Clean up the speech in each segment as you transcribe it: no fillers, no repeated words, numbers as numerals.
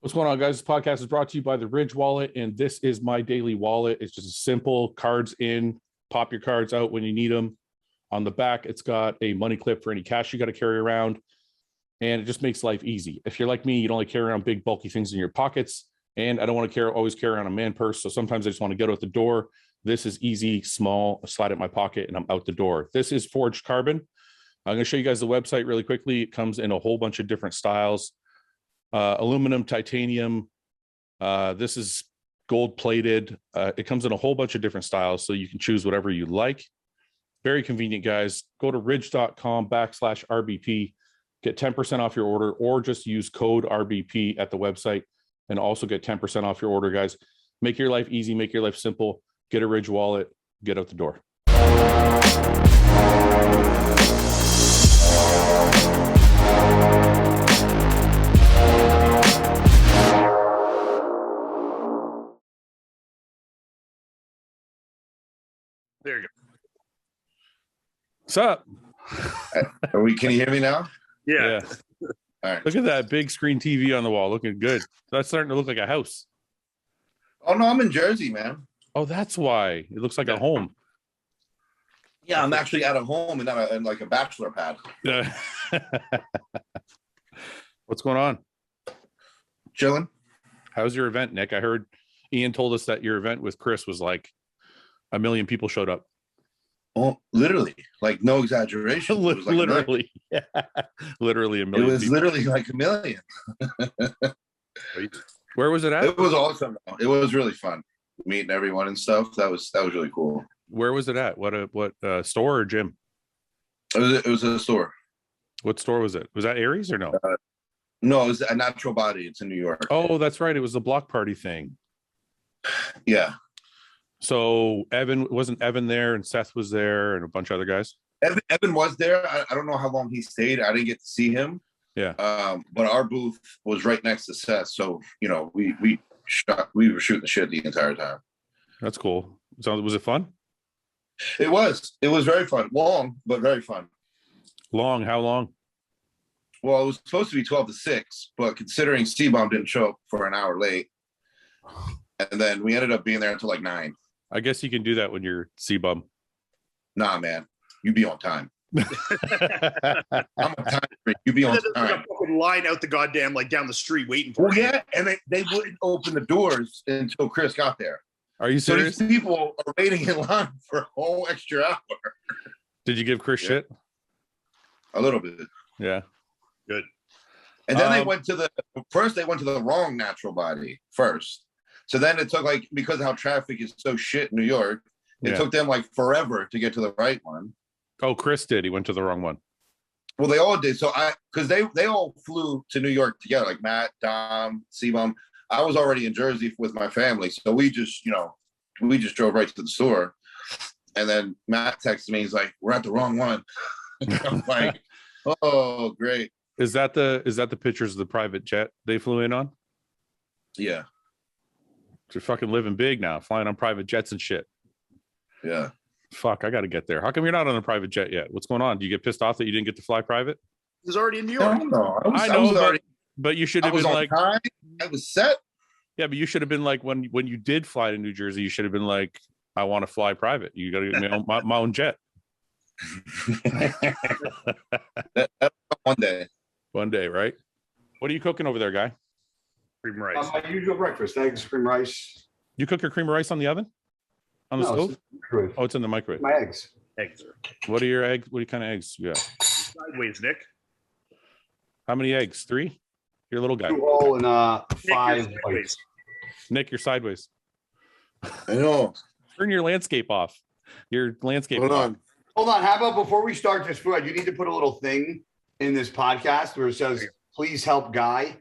What's going on, guys? This podcast is brought to you by the Ridge Wallet, and this is my daily wallet. It's just a simple cards in, pop your cards out when you need them. On the back, it's got a money clip for any cash you got to carry around, and it just makes life easy. If you're like me, you don't like carry around big, bulky things in your pockets, and I don't want to always carry around a man purse, so sometimes I just want to get out the door. This is easy, small, I slide it in my pocket, and I'm out the door. This is Forged Carbon. I'm going to show you guys the website really quickly. It comes in a whole bunch of different styles. Aluminum, titanium. This is gold plated. It comes in a whole bunch of different styles, so you can choose whatever you like. Very convenient, guys. Go to ridge.com/RBP, get 10% off your order, or just use code RBP at the website and also get 10% off your order, guys. Make your life easy, make your life simple. Get a Ridge wallet, get out the door. There you go. What's up? Can you hear me now? Yeah. All right. Look at that big screen TV on the wall, looking good. That's starting to look like a house. Oh no, I'm in Jersey, man. Oh, that's why it looks like a home. Yeah, I'm actually at a home and not in like a bachelor pad. What's going on? Chilling. How's your event, Nick? I heard Ian told us that your event with Chris was like 1 million people showed up. Oh, literally, like no exaggeration. It was like literally, yeah. Literally 1 million. It was people. Literally like 1 million. Where was it at? It was awesome. It was really fun meeting everyone and stuff. That was really cool. Where was it at? What store or gym? It was a store. What store was it? Was that Aries or no? No, it was a Natural Body. It's in New York. Oh, that's right. It was the block party thing. Yeah. So wasn't Evan there, and Seth was there, and a bunch of other guys. Evan was there. I don't know how long he stayed. I didn't get to see him. Yeah. But our booth was right next to Seth, so we were shooting the shit the entire time. That's cool. So was it fun? It was very fun. Long, but very fun. Long? How long? Well, it was supposed to be 12 to 6, but considering C-Bomb didn't show up for an hour late, and then we ended up being there until like 9. I guess you can do that when you're C-Bum. Nah, man. You be on time. I'm on time. You be on time. A fucking line out the goddamn, like, down the street waiting for you. Yeah, and they wouldn't open the doors until Chris got there. Are you serious? So these people are waiting in line for a whole extra hour. Did you give Chris shit? A little bit. Yeah. Good. And then they went to the wrong Natural Body first. So then it took, like, because of how traffic is so shit in New York, it took them like forever to get to the right one. Oh, Chris did. He went to the wrong one. Well, they all did. So because they all flew to New York together, like Matt, Dom, C-Bum. I was already in Jersey with my family. So we just drove right to the store. And then Matt texted me. He's like, we're at the wrong one. I'm like, oh, great. Is that the pictures of the private jet they flew in on? Yeah. You're fucking living big now, flying on private jets and shit. Yeah. Fuck, I got to get there. How come you're not on a private jet yet? What's going on? Do you get pissed off that you didn't get to fly private? He was already in New York. No, I know, but you should have been like, time. I was set. Yeah, but you should have been like, when you did fly to New Jersey, you should have been like, I want to fly private. You got to get my own jet. One day, right? What are you cooking over there, guy? Cream rice. My usual breakfast: eggs, cream rice. You cook your cream of rice on the oven? On the stove? Oh, it's in the microwave. My eggs. Eggs are. What are your eggs? What kind of eggs you got? Sideways, Nick. How many eggs? 3? You're a little guy. 2 whole and 5 whites. Nick, you're sideways. I know. Turn your landscape off. Your landscape. Hold on. How about before we start this, Fouad, you need to put a little thing in this podcast where it says, "Please help Guy."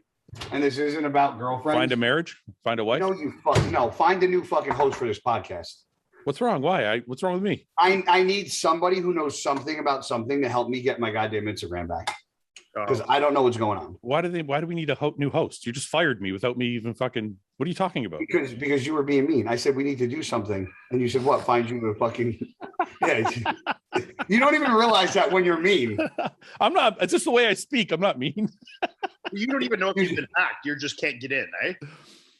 And this isn't about girlfriends. Find a marriage? Find a wife? No, find a new fucking host for this podcast. What's wrong? Why? What's wrong with me? I need somebody who knows something about something to help me get my goddamn Instagram back. Because I don't know what's going on. Why do we need a new host? You just fired me without me even fucking. What are you talking about? Because you were being mean. I said we need to do something, and you said what? Find you a fucking. Yeah. You don't even realize that when you're mean. I'm not. It's just the way I speak. I'm not mean. You don't even know if you've been hacked. You just can't get in, eh?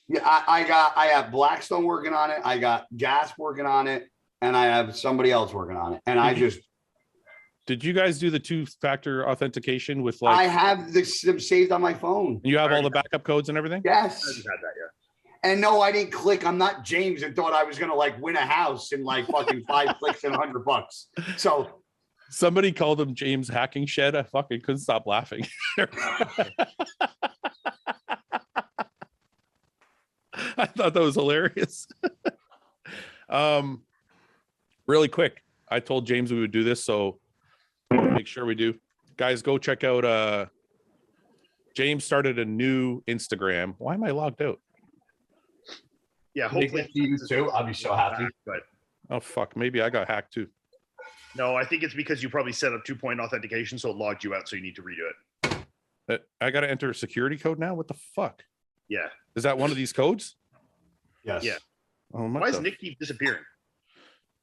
Yeah, I have Blackstone working on it. I got Gas working on it, and I have somebody else working on it. And I just Did you guys do the 2-factor authentication with like? I have them saved on my phone. You have all the backup codes and everything? Yes. I've had that, yeah. And no, I didn't click. I'm not James and thought I was gonna like win a house in like fucking 5 clicks and $100. So Somebody called him James Hacking Shed. I fucking couldn't stop laughing. I thought that was hilarious. Really quick, I told James we would do this, so make sure we do. Guys, go check out James started a new Instagram. Why am I logged out? Yeah, hopefully you too. I'll be so happy. But Oh fuck, maybe I got hacked too. no, I think it's because you probably set up 2-point authentication, so it logged you out, so you need to redo it. I gotta enter a security code now. What the fuck? Yeah. Is that one of these codes? Yes. Yeah. Oh Why does Nick keep disappearing?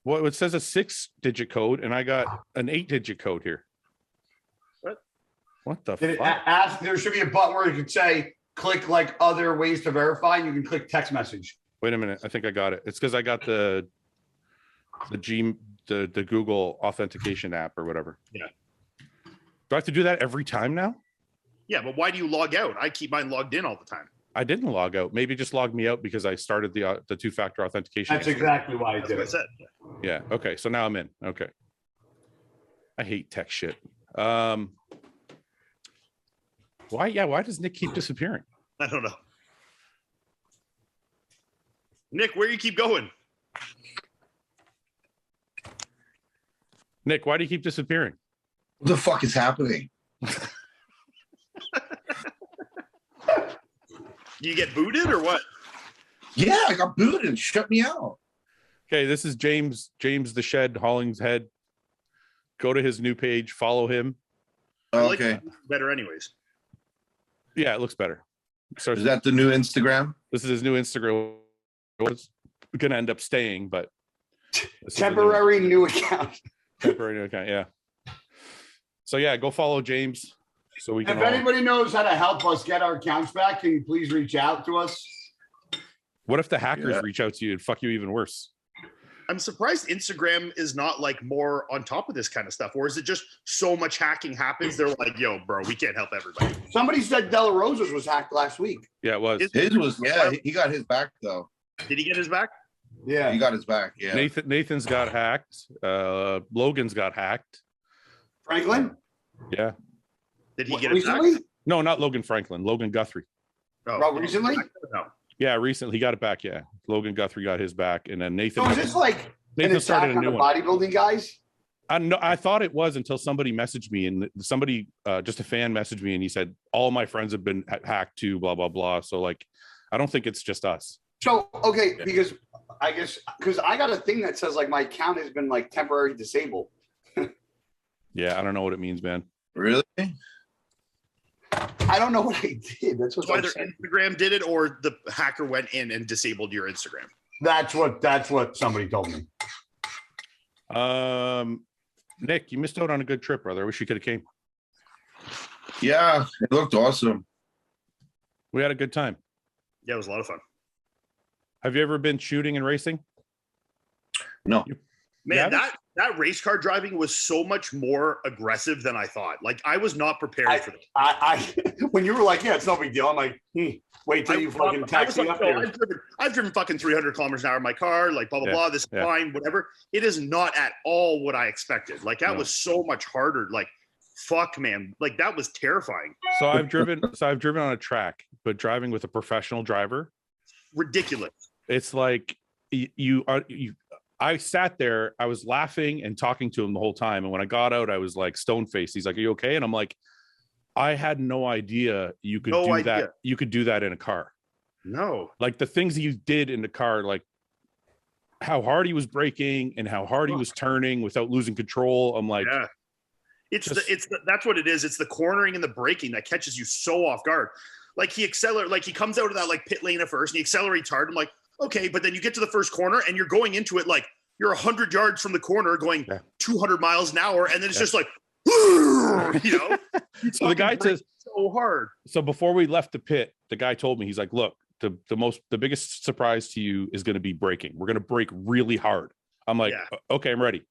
Well, it says a 6-digit code, and I got an 8-digit code here. What? What the Did it fuck? ask? There should be a button where you can say click like other ways to verify. You can click text message. Wait a minute. I think I got it. It's because I got the Google authentication app or whatever. Yeah. Do I have to do that every time now? Yeah, but why do you log out? I keep mine logged in all the time. I didn't log out. Maybe just log me out because I started the 2-factor authentication. That's exactly why I That's did what I it. said. Yeah. Okay. So now I'm in. Okay. I hate tech shit. Why? Yeah. Why does Nick keep disappearing? I don't know. Nick, where you keep going? Nick, why do you keep disappearing? What the fuck is happening? You get booted or what? Yeah, I got booted and shut me out. Okay, this is James the Shed Hollingshead. Go to his new page, follow him. I like Okay. it better anyways. Yeah, it looks better. So Is that the new Instagram? this is his new Instagram. It's gonna end up staying, but this is the Temporary new account. temporary account. Yeah. So yeah, go follow James. So we If can. All, anybody knows how to help us get our accounts back, can you please reach out to us? what if the hackers Yeah. reach out to you and fuck you even worse? I'm surprised Instagram is not like more on top of this kind of stuff, or is it just so much hacking happens? They're like, "Yo, bro, we can't help everybody." Somebody said Della Rosa's was hacked last week. Yeah, it was. His was, yeah, he got his back though. Did he get his back? Yeah. He got his back, yeah. Nathan's got hacked. Logan's got hacked. Franklin? Yeah. Did he What, get his back? recently? No, not Logan Franklin. Logan Guthrie. Bro, recently? No. Yeah, recently he got it back. Yeah, Logan Guthrie got his back, and then Nathan. So is this like an Nathan started attack a on new the one. bodybuilding guys? I thought it was until somebody messaged me, and somebody, just a fan, messaged me, and he said all my friends have been hacked too. Blah blah blah. So like, I don't think it's just us. So, okay, because I guess, because I got a thing that says like my account has been like temporarily disabled. Yeah, I don't know what it means, man. Really? I don't know what I did. That's what So I'm either saying. Instagram did it or the hacker went in and disabled your Instagram. That's what somebody told me. Nick, you missed out on a good trip, brother. I wish you could have came. Yeah, it looked awesome. We had a good time. Yeah, it was a lot of fun. Have you ever been shooting and racing? No. Man, Yeah. that race car driving was so much more aggressive than I thought. Like I was not prepared for this. I when you were like, yeah, it's no big deal. I'm like, wait till you fucking I was taxi like, up no, there. I've driven fucking 300 kilometers an hour in my car, like blah, blah, Yeah, blah. This is yeah. fine, whatever. It is not at all what I expected. Like that No. was so much harder. Like, fuck, man. Like that was terrifying. So I've driven on a track, but driving with a professional driver, Ridiculous. it's like I sat there, I was laughing and talking to him the whole time. And when I got out, I was like stone faced. He's like, "Are you okay?" And I'm like, I had no idea you could No do idea. that. You could do that in a car. No. Like the things he did in the car, like how hard he was braking and how hard he was turning without losing control. I'm like, Yeah. That's what it is. It's the cornering and the braking that catches you so off guard. Like he comes out of that like pit lane at first and he accelerates hard. I'm like, okay, but then you get to the first corner and you're going into it like you're 100 yards from the corner going 200 miles an hour, and then it's just like, you know. So the guy says, so so hard. So before we left the pit, the guy told me, he's like, look, the biggest surprise to you is going to be braking. We're going to brake really hard. I'm like, okay, I'm ready.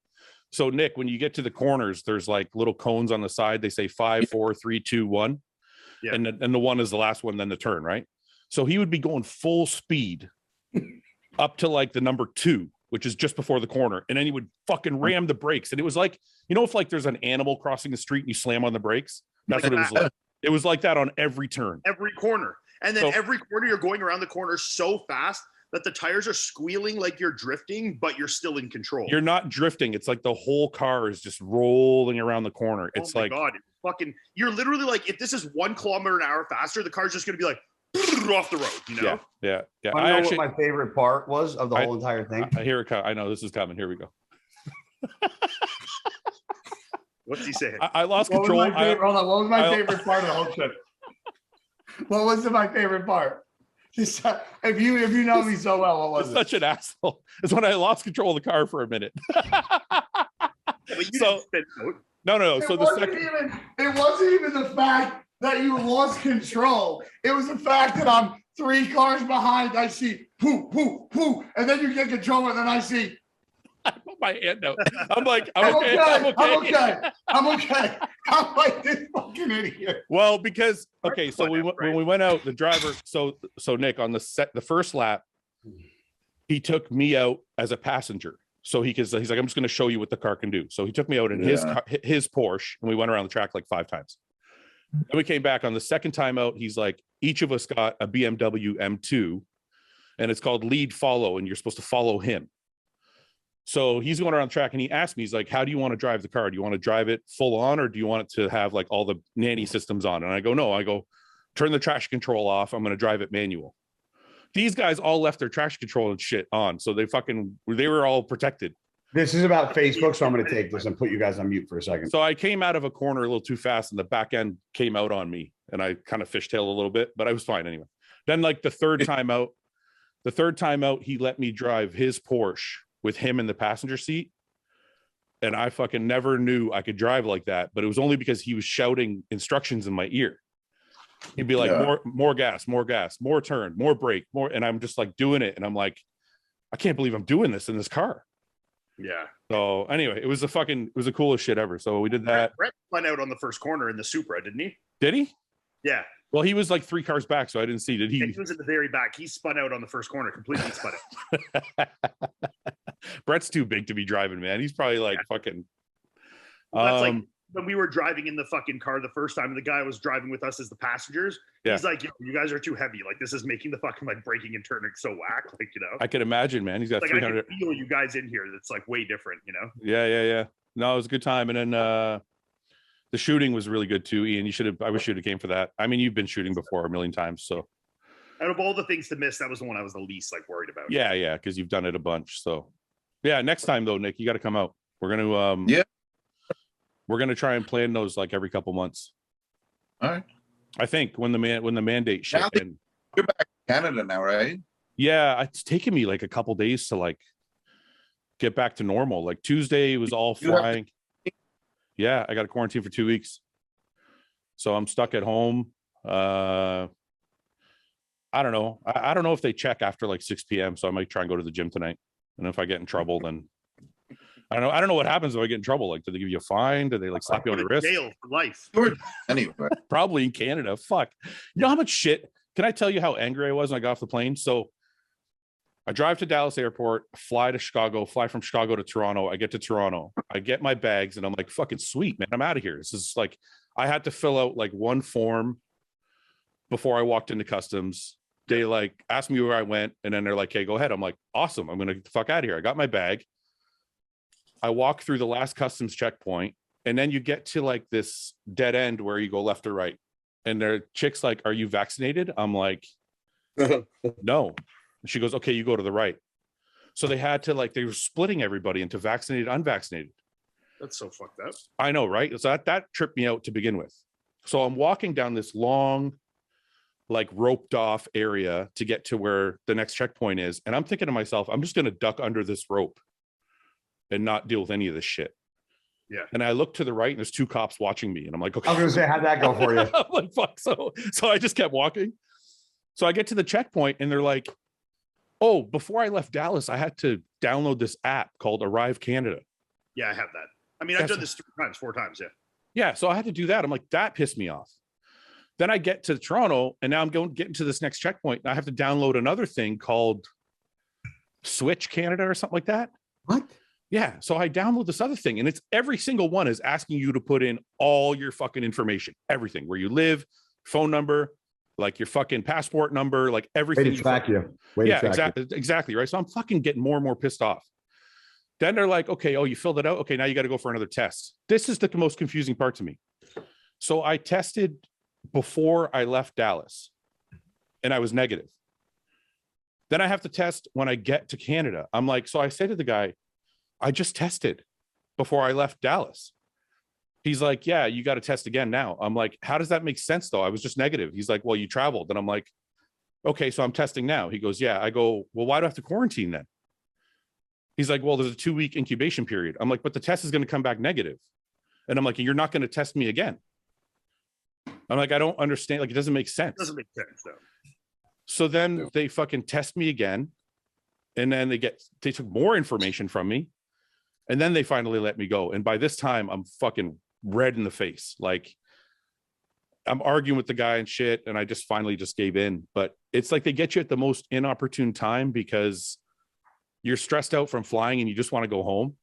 So Nick, when you get to the corners, there's like little cones on the side. They say 5, 4, 3, 2, 1. Yeah. And the 1 is the last one, then the turn, right? So he would be going full speed up to like the number 2, which is just before the corner. And then he would fucking ram the brakes. And it was like, you know, if like there's an animal crossing the street and you slam on the brakes, that's what it was like. It was like that on every turn. Every corner. And then every corner, you're going around the corner so fast that the tires are squealing like you're drifting, but you're still in control. You're not drifting. It's like the whole car is just rolling around the corner. It's like, God, it's fucking, you're literally like, if this is 1 kilometer an hour faster, the car's just going to be like off the road, you know? Yeah. I know what my favorite part was of the whole entire thing. Here it comes. I know this is coming. Here we go. What's he saying? I lost control. Hold on. What was my favorite part of the whole trip? What was my favorite part? Just, if you know me so well, what was it? Such an asshole. It's when I lost control of the car for a minute. So no. So it wasn't even the fact that you lost control. It was the fact that I'm 3 cars behind. I see poo, and then you get control, and then I see. I put my hand out. I'm like, I'm okay. I'm like this fucking idiot. Well, because so when we went out, the driver, so Nick, on the first lap, he took me out as a passenger. So he's like, I'm just going to show you what the car can do. So he took me out in his Porsche, and we went around the track like 5 times. Then we came back on the second time out. He's like, each of us got a BMW M2, and it's called lead follow, and you're supposed to follow him. So he's going around the track, and he asked me, he's like, how do you want to drive the car? Do you want to drive it full on, or do you want it to have like all the nanny systems on? And I go, no, turn the traction control off. I'm going to drive it manual. These guys all left their traction control and shit on. So they were all protected. This is about Facebook. So I'm going to take this and put you guys on mute for a second. So I came out of a corner a little too fast, and the back end came out on me, and I kind of fishtailed a little bit, but I was fine anyway. Then like the third time out, he let me drive his Porsche with him in the passenger seat. And I fucking never knew I could drive like that, but it was only because he was shouting instructions in my ear. He'd be like, more gas, more turn, more brake, more. And I'm just like doing it. And I'm like, I can't believe I'm doing this in this car. Yeah. So anyway, it was the coolest shit ever. So we did that. Brett went out on the first corner in the Supra, didn't he? Did he? Yeah. Well, he was like 3 cars back, so I didn't see. Did he? Yeah, he was at the very back. He spun out on the first corner, completely spun out. Brett's too big to be driving, man. He's probably like fucking. Well, that's like when we were driving in the fucking car the first time, and the guy was driving with us as the passengers. Yeah. He's like, you guys are too heavy. Like, this is making the fucking like braking and turning so whack. Like, you know. I can imagine, man. He's got like 300. I can feel you guys in here. That's like way different, you know. Yeah. No, it was a good time, and then the shooting was really good too, Ian. I wish you'd have came for that. I mean, you've been shooting before a million times, so. Out of all the things to miss, that was the one I was the least like worried about. Yeah, because you've done it a bunch. So, yeah, next time though, Nick, you got to come out. We're gonna we're gonna try and plan those like every couple months. All right. I think when the mandate shit. You're back in Canada now, right? Yeah, it's taken me like a couple days to like get back to normal. Like Tuesday was all flying. Yeah, I got a quarantine for 2 weeks. So I'm stuck at home. I don't know. I don't know if they check after like 6 p.m. So I might try and go to the gym tonight. And if I get in trouble, then I don't know what happens if I get in trouble. Like, do they give you a fine? Do they like slap you on the wrist? Jail for life. Anyway. Probably in Canada. Fuck. You know how much shit? Can I tell you how angry I was when I got off the plane? So I drive to Dallas airport, fly to Chicago, fly from Chicago to Toronto. I get to Toronto. I get my bags, and I'm like, fucking sweet, man. I'm out of here. This is like, I had to fill out like one form before I walked into customs. They like asked me where I went, and then they're like, hey, go ahead. I'm like, awesome. I'm going to get the fuck out of here. I got my bag. I walk through the last customs checkpoint, and then you get to like this dead end where you go left or right. And their chick's like, are you vaccinated? I'm like, no. She goes, okay, you go to the right. So they had to like, they were splitting everybody into vaccinated, unvaccinated. That's so fucked up. I know, right? So that tripped me out to begin with. So I'm walking down this long, like roped off area to get to where the next checkpoint is. And I'm thinking to myself, I'm just going to duck under this rope and not deal with any of this shit. Yeah. And I look to the right and there's two cops watching me. And I'm like, okay. I was gonna say, how'd that go for you? I'm like, fuck. So I just kept walking. So I get to the checkpoint and they're like, oh, before I left Dallas, I had to download this app called Arrive Canada. Yeah, I have that. I mean, I've done this 4 times. Yeah. Yeah. So I had to do that. I'm like, that pissed me off. Then I get to Toronto and now I'm getting to this next checkpoint. And I have to download another thing called Switch Canada or something like that. What? Yeah. So I download this other thing and it's every single one is asking you to put in all your fucking information, everything, where you live, phone number, like your fucking passport number, like everything. Way to track you. Yeah, exactly. Right. So I'm fucking getting more and more pissed off. Then they're like, okay, oh, you filled it out. Okay, now you got to go for another test. This is the most confusing part to me. So I tested before I left Dallas and I was negative. Then I have to test when I get to Canada. I'm like, so I say to the guy, I just tested before I left Dallas. He's like, yeah, you got to test again now. I'm like, how does that make sense though? I was just negative. He's like, well, you traveled. And I'm like, okay, so I'm testing now. He goes, yeah. I go, well, why do I have to quarantine then? He's like, well, there's a 2-week incubation period. I'm like, but the test is going to come back negative. And I'm like, you're not going to test me again. I'm like, I don't understand. Like, it doesn't make sense. It doesn't make sense though. So then they fucking test me again. And then they took more information from me. And then they finally let me go. And by this time, I'm fucking red in the face. Like, I'm arguing with the guy and shit. And I just finally just gave in. But it's like they get you at the most inopportune time because you're stressed out from flying and you just want to go home.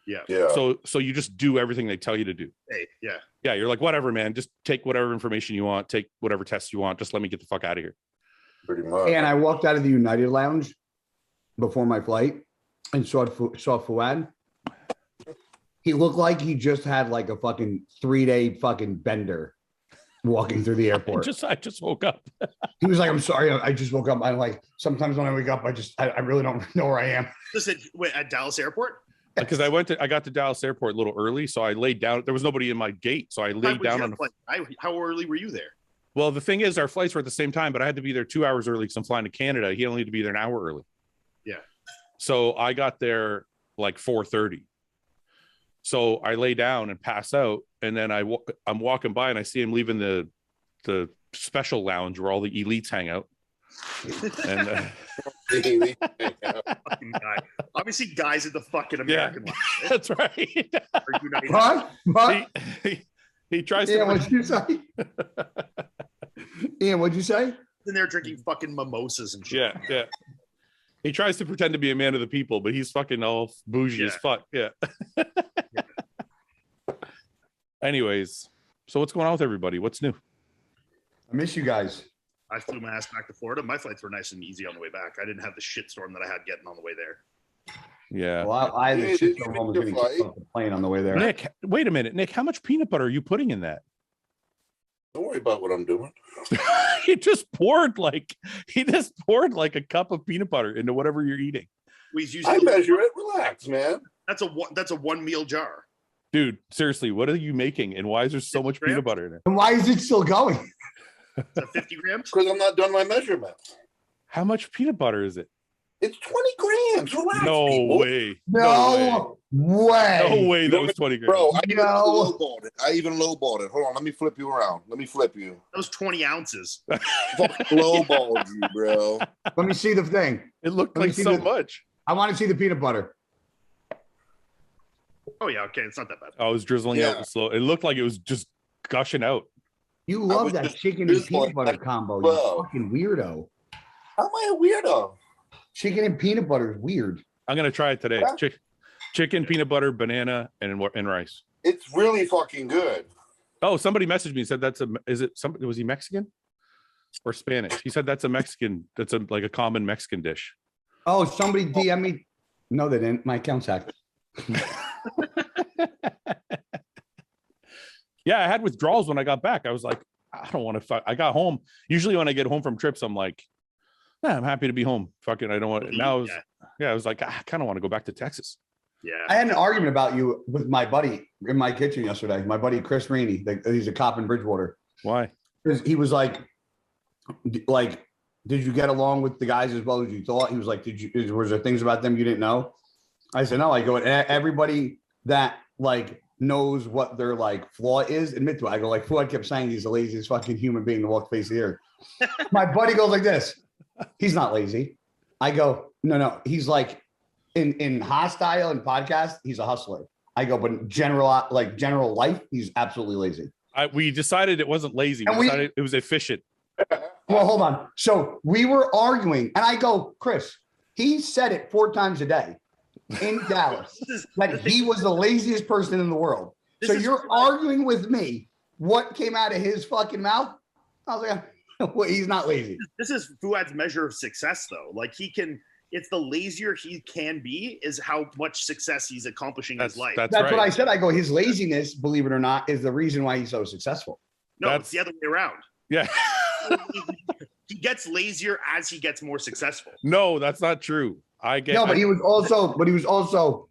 Yeah. So you just do everything they tell you to do. Hey, yeah. Yeah. You're like, whatever, man. Just take whatever information you want. Take whatever tests you want. Just let me get the fuck out of here. Pretty much. And I walked out of the United Lounge before my flight and saw Fouad. He looked like he just had like a fucking 3-day fucking bender walking through the airport. I just woke up. He was like, I'm sorry, I just woke up. I'm like, sometimes when I wake up, I really don't know where I am. Listen, wait, at Dallas Airport? Because I got to Dallas Airport a little early, so I laid down. There was nobody in my gate, so I laid down on the flight. How early were you there? Well, the thing is, our flights were at the same time, but I had to be there 2 hours early because I'm flying to Canada. He only had to be there an hour early. Yeah. So I got there like 4:30. So I lay down and pass out, and then I'm walking by and I see him leaving the special lounge where all the elites hang out. And fucking guy. Obviously, guys at the fucking American lounge. That's right. What? He tries to. Yeah, what'd you say? Ian, what'd you say? And they're drinking fucking mimosas and shit. Yeah. He tries to pretend to be a man of the people, but he's fucking all bougie as fuck. Yeah. Anyways, so what's going on with everybody? What's new? I miss you guys. I flew my ass back to Florida. My flights were nice and easy on the way back. I didn't have the shitstorm that I had getting on the way there. Yeah. Well, I had the shitstorm almost getting off the plane on the way there. Nick, wait a minute. Nick, how much peanut butter are you putting in that? Don't worry about what I'm doing. he just poured like a cup of peanut butter into whatever you're eating. I measure it. Relax, man. That's a 1 meal jar. Dude, seriously, what are you making? And why is there so much peanut butter in it? And why is it still going? Is that 50 grams? Because I'm not done my measurement. How much peanut butter is it? It's 20 grams. Relax, no people. way. No way. No way that was 20 grams. Bro, I even lowballed it. Hold on, let me flip you around. Let me flip you. That was 20 ounces. Fucking lowballed you, bro. Let me see the thing. It looked like so much. I want to see the peanut butter. Oh, yeah. Okay. It's not that bad. I was drizzling out slow. It looked like it was just gushing out. You love that chicken and peanut butter combo. You fucking weirdo. How am I a weirdo? Chicken and peanut butter is weird. I'm going to try it today. Yeah. Chicken, peanut butter, banana, and rice. It's really fucking good. Oh, somebody messaged me and said was he Mexican or Spanish? He said that's a Mexican, like a common Mexican dish. Oh, somebody DM me. No, they didn't. My account's hacked. Yeah, I had withdrawals when I got back. I was like, I don't want to I got home. Usually when I get home from trips, I'm like, yeah, I'm happy to be home. Fucking, I don't want to. Now, I was like, I kind of want to go back to Texas. Yeah. I had an argument about you with my buddy in my kitchen yesterday. My buddy, Chris Rainey, he's a cop in Bridgewater. Why? Because he was like, did you get along with the guys as well as you thought? He was like, was there things about them you didn't know? I said, no. I go, everybody that knows what their like flaw is, admit to it. I go like, Fouad kept saying he's the laziest fucking human being to walk the face of the earth. My buddy goes like this. He's not lazy. I go, no. He's like in hostile and podcast, he's a hustler. I go, but general life, he's absolutely lazy. We decided it wasn't lazy. We decided it was efficient. Well, hold on. So we were arguing, and I go, Chris, he said it 4 times a day in Dallas that he was the laziest person in the world. So you're arguing with me. What came out of his fucking mouth? I was like, well, he's not lazy. This is Fouad's measure of success, though. Like it's the lazier he can be is how much success he's accomplishing in his life. That's right. What I said. I go, his laziness, believe it or not, is the reason why he's so successful. No, it's the other way around. Yeah. He gets lazier as he gets more successful. No, that's not true. But he was also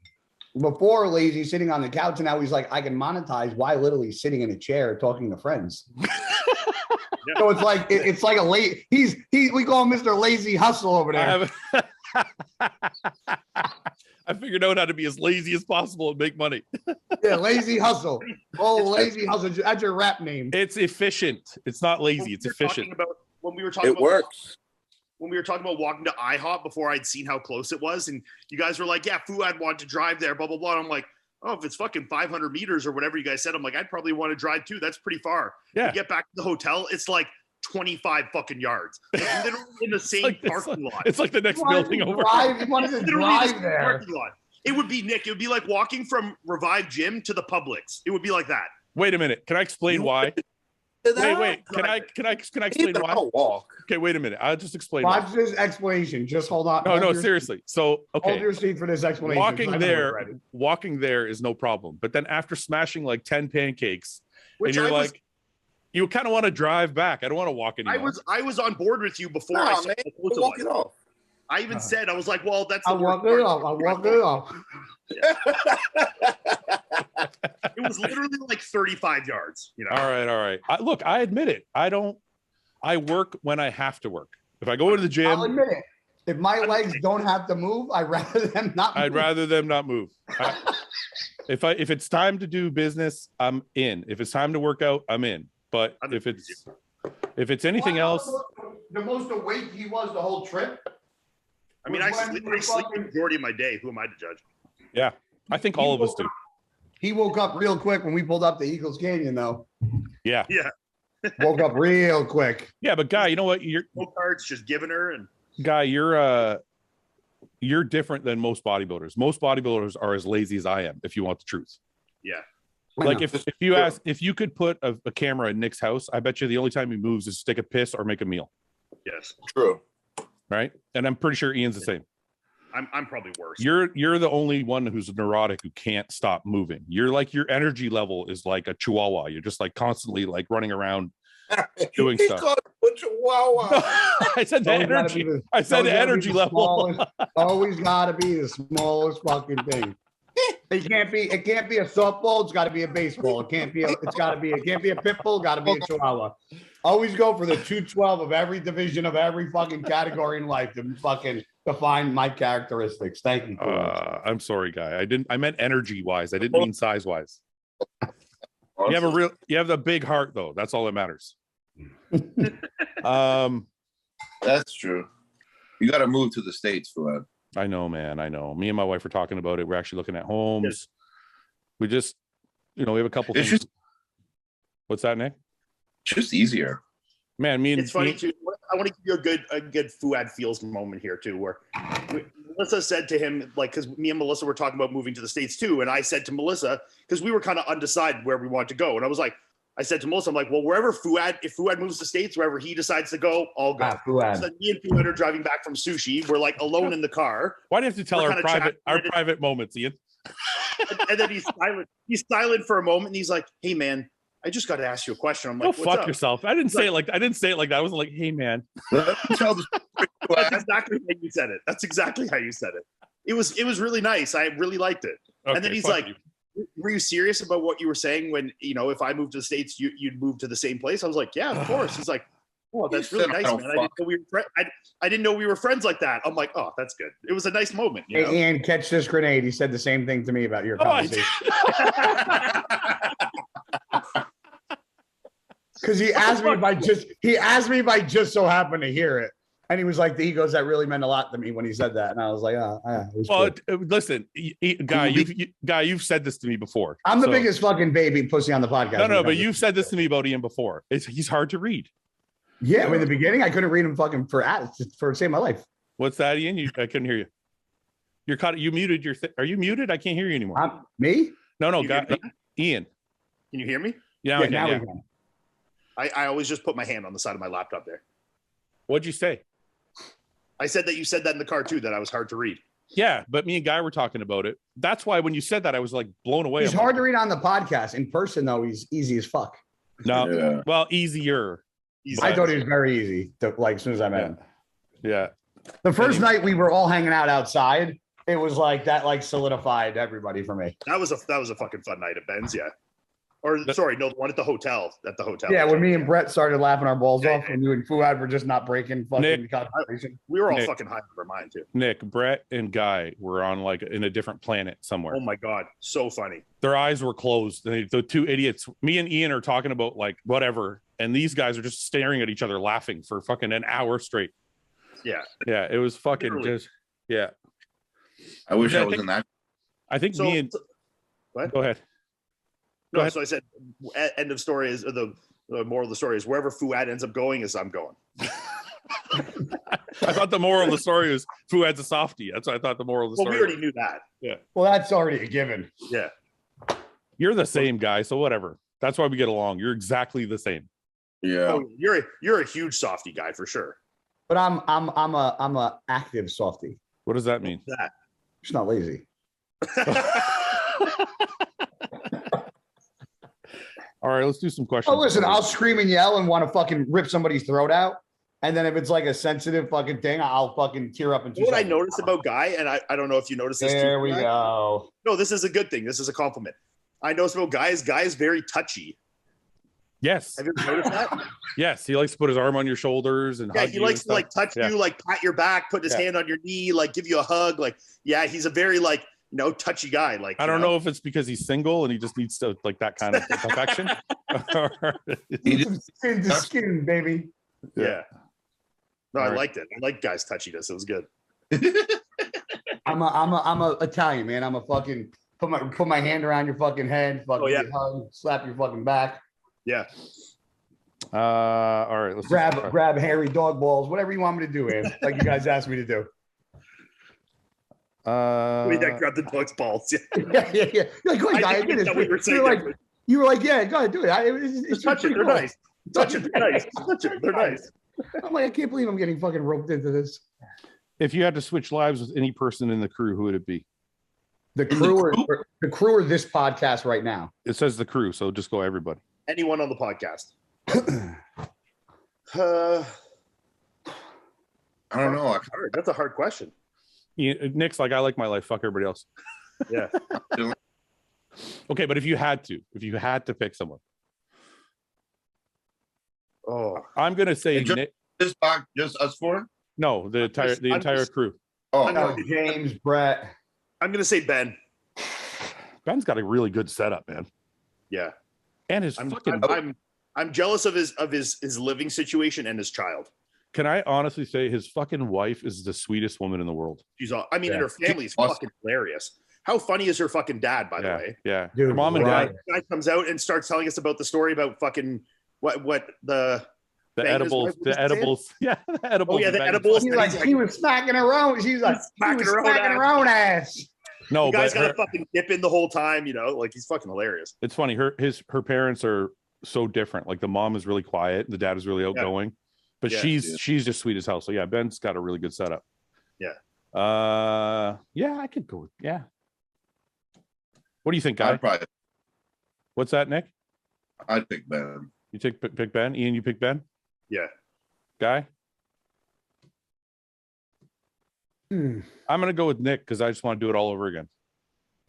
before lazy, sitting on the couch, and now he's like, I can monetize while literally sitting in a chair talking to friends. So it's like a late. We call him Mr. Lazy Hustle over there. I figured out how to be as lazy as possible and make money. Yeah, Lazy Hustle. Oh, Lazy Hustle. That's your rap name. It's efficient. It's not lazy. It's efficient. When we were talking about works. When we were talking about walking to IHOP before I'd seen how close it was, and you guys were like, yeah, Fouad wanted to drive there, blah, blah, blah. And I'm like, oh, if it's fucking 500 meters or whatever you guys said, I'm like, I'd probably want to drive too. That's pretty far. Yeah. We get back to the hotel, it's like 25 fucking yards. Like, literally in the same parking lot. It's like the next building over. He wanted to drive there. It would be, Nick, it would be like walking from Revive Gym to the Publix. It would be like that. Wait a minute. Can I explain why? Wait. Can I explain why? Walk. Okay, wait a minute. I'll just explain. Watch this explanation. Just hold on. No, seriously. So, okay. Hold your seat for this explanation. Walking there is no problem. But then after smashing like 10 pancakes, and you're like, you kind of want to drive back. I don't want to walk anymore. I was on board with you before I saw walk it off. I even said, I was like, well, that's I'll walk it off. It was literally like 35 yards. You know. All right. Look, I admit it. I work when I have to work. If I go to the gym, I'll admit it. If my legs don't have to move, I'd rather them not move. I'd rather them not move. If it's time to do business, I'm in. If it's time to work out, I'm in. But if it's anything else, the most awake he was the whole trip. I mean, I sleep the majority of my day. Who am I to judge? Yeah, I think all of us do. He woke up real quick when we pulled up the Eagles Canyon, though. Yeah. Woke up real quick. Yeah, but Guy, you know what? You're cards just giving her, and Guy, you're different than most bodybuilders. Most bodybuilders are as lazy as I am. If you want the truth. Yeah. Like if you ask if you could put a camera in Nick's house, I bet you the only time he moves is to take a piss or make a meal. Yes. True. Right. And I'm pretty sure Ian's the same. I'm probably worse. You're the only one who's neurotic who can't stop moving. You're like, your energy level is like a chihuahua. You're just like constantly like running around doing stuff. Chihuahua. I said the energy. I said the energy level. Always gotta be the smallest fucking thing. It can't be a softball. It's got to be a baseball. It can't be a pit bull. Got to be a chihuahua. Always go for the 212 of every division of every fucking category in life to fucking define my characteristics. Thank you. I'm sorry, Guy. I meant energy wise. I didn't mean size wise. You have the big heart though. That's all that matters. That's true. You got to move to the States for that. I know, man. I know. Me and my wife are talking about it. We're actually looking at homes. Yes. We just, we have a couple things. What's that, Nick? Just easier. Man, it's funny too. I want to give you a good Fouad feels moment here too, where Melissa said to him, like, because me and Melissa were talking about moving to the States too, and I said to Melissa, because we were kind of undecided where we wanted to go, and I said to Melissa, I'm like, well, if Fouad moves to States, wherever he decides to go, I'll go. So me and Fouad are driving back from sushi. We're like alone in the car. Why do you have to tell our private moments, Ian? And then he's silent. He's silent for a moment, and he's like, hey, man, I just got to ask you a question. I'm like, go fuck yourself. I didn't say it like that. I wasn't like, hey, man. That's exactly how you said it. That's exactly how you said it. It was really nice. I really liked it. Okay, and then he's like, were you serious about what you were saying when, if I moved to the States, you'd move to the same place? I was like, yeah, of course. He's like, Oh, that's really nice, man. I didn't know we were friends like that. I'm like, oh, that's good. It was a nice moment. You know? Hey, Ian, catch this grenade. He said the same thing to me about your conversation. Because he asked me if I just so happened to hear it. And he was like, he goes, that really meant a lot to me when he said that. And I was like, listen, Guy, you've said this to me before. I'm the biggest fucking baby pussy on the podcast. No, but you've said this to me about Ian before. He's hard to read. Yeah, in the beginning, I couldn't read him fucking for saving my life. What's that, Ian? I couldn't hear you. You're caught. You muted your. Are you muted? I can't hear you anymore. Me? No, Ian. Can you hear me? Yeah, now we can. I always just put my hand on the side of my laptop there. What'd you say? I said that you said that in the car too, that I was hard to read. Yeah, but me and Guy were talking about it. That's why when you said that, I was like blown away. He's hard to read on the podcast. In person, though, he's easy as fuck. No, well, easier. I thought he was very easy. As soon as I met him. Yeah. The first night we were all hanging out outside. It was like that, solidified everybody for me. That was a fucking fun night at Ben's, yeah. Sorry, no, the one at the hotel. Yeah, when me and Brett started laughing our balls off, when you and Fouad were just not breaking fucking concentration. We were all fucking high out of our mind too. Nick, Brett, and Guy were on in a different planet somewhere. Oh my god, so funny. Their eyes were closed. The two idiots, me and Ian, are talking about whatever, and these guys are just staring at each other, laughing for fucking an hour straight. Yeah, yeah, it was fucking just I wish I was in that. I think me and what? Go ahead. No, so I said, end of story is the moral of the story is wherever Fouad ends up going is I'm going. I thought the moral of the story was Fouad's a softie. That's what I thought the moral of the story. Well, we already knew that. Yeah. Well, that's already a given. Yeah. You're the same guy, so whatever. That's why we get along. You're exactly the same. Yeah. Oh, you're a huge softie guy for sure. But I'm a active softie. What does that mean? That. Just not lazy. All right, let's do some questions. Oh, listen, I'll scream and yell and want to fucking rip somebody's throat out. And then if it's like a sensitive fucking thing, I'll fucking tear up in 2 seconds. What I noticed about Guy, and I don't know if you noticed this. There we go. No, this is a good thing. This is a compliment. I noticed about Guy is very touchy. Yes. Have you ever noticed that? Yes, he likes to put his arm on your shoulders and hug he likes to touch you, pat your back, put his hand on your knee, give you a hug. He's a very touchy guy. I don't know if it's because he's single and he just needs to that kind of affection. Skin to skin, baby. Yeah. No, I liked it. I like Guy's touchiness. It was good. I'm a Italian, man. I'm a fucking put my hand around your fucking head, hug, slap your fucking back. Yeah. All right. Let's grab hairy dog balls, whatever you want me to do, man. Like you guys asked me to do. Grab the dog's balls. Yeah. You're like, go ahead, guy. You were like, yeah, go ahead, do it. It's touch it. They're nice. Touch it. They're nice. Touch it. They're nice. I'm like, I can't believe I'm getting fucking roped into this. If you had to switch lives with any person in the crew, who would it be? The crew or this podcast right now? It says the crew, so just go everybody. Anyone on the podcast. I don't know. That's a hard question. Nick's I like my life. Fuck everybody else. Yeah. Okay, but if you had to pick someone. Oh, I'm gonna say Nick. Just us four? No, the entire crew. Oh, James, Brett. I'm gonna say Ben. Ben's got a really good setup, man. Yeah. And I'm jealous of his living situation and his child. Can I honestly say his fucking wife is the sweetest woman in the world? And her family is fucking hilarious. How funny is her fucking dad, by the way? Yeah. Dude, her mom and dad. Guy comes out and starts telling us about the story about fucking what the edibles. Yeah, the edibles. Oh yeah, the edibles. He was smacking her own. She's like smacking her own ass. No, the guy's got to fucking dip in the whole time, he's fucking hilarious. It's funny. Her parents are so different. The mom is really quiet, the dad is really outgoing, but she's just sweet as hell. So yeah, Ben's got a really good setup. Yeah. I could go with What do you think, Guy? What's that, Nick? I'd pick Ben. You pick Ben? Ian, you pick Ben? Yeah. Guy? I'm gonna go with Nick because I just want to do it all over again.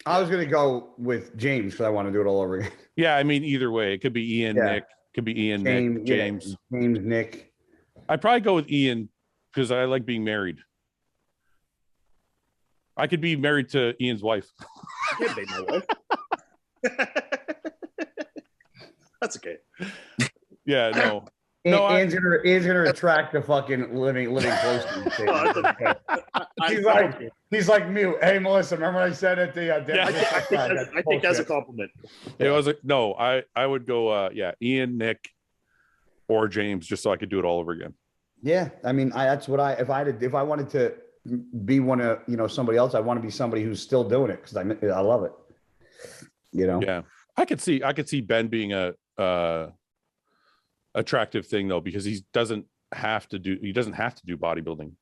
I was gonna go with James because I want to do it all over again. Yeah, I mean either way. It could be Ian, Nick, could be Ian, Nick, James. James, Nick. I'd probably go with Iain because I like being married. I could be married to Ian's wife. You can't date my wife. That's okay. Yeah, no. Ian's gonna attract the fucking living close to you. He's like mute. Hey Melissa, remember what I said at the I think that's a compliment. It was no, I would go Iain, Nick, or James, just so I could do it all over again. Yeah, I mean, that's what if I wanted to be one of somebody else, I want to be somebody who's still doing it because I love it. Yeah, I could see Ben being a attractive thing though, because he doesn't have to do bodybuilding.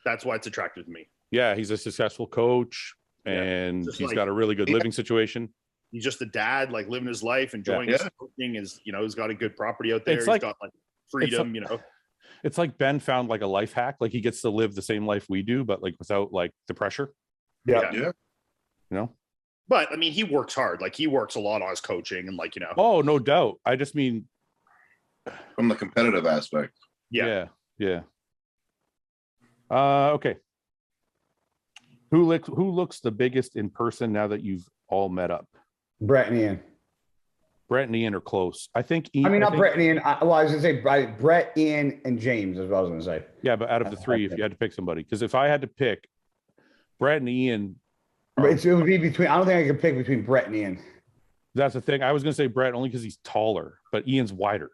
That's why it's attractive to me. Yeah, he's a successful coach and he's got a really good living situation. He's just a dad, like living his life, enjoying his coaching. He's got a good property out there. He's got like freedom, It's like Ben found like a life hack. Like he gets to live the same life we do, but like without like the pressure. Yeah. But I mean, he works hard. Like he works a lot on his coaching and Oh, no doubt. I just mean from the competitive aspect. Yeah. Okay. Who looks the biggest in person now that you've all met up? Brett and Iain. Brett and Iain are close. I think. Brett and Iain. I was going to say Brett, Iain, and James is what I was going to say. Yeah, but out of the three, if you had to pick somebody, because if I had to pick, Brett and Iain. It would be between. I don't think I could pick between Brett and Iain. That's the thing. I was going to say Brett only because he's taller, but Ian's wider.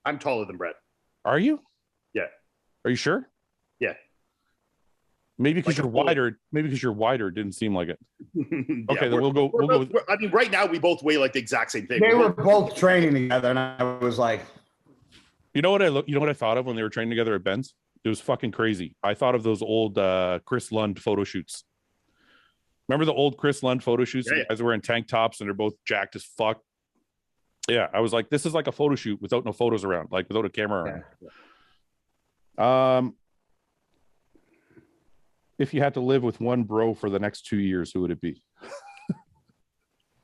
I'm taller than Brett. Are you? Yeah. Are you sure? Yeah. Maybe because you're wider. Maybe because you're wider. Didn't seem like it. Okay, then we'll go. I mean, right now we both weigh like the exact same thing. They were both training together, and I was like, You know what I thought of when they were training together at Ben's? It was fucking crazy. I thought of those old Chris Lund photo shoots. Remember the old Chris Lund photo shoots? Yeah. The guys are wearing tank tops and they're both jacked as fuck. Yeah, I was like, this is like a photo shoot without no photos around, like without a camera around. If you had to live with one bro for the next 2 years, who would it be?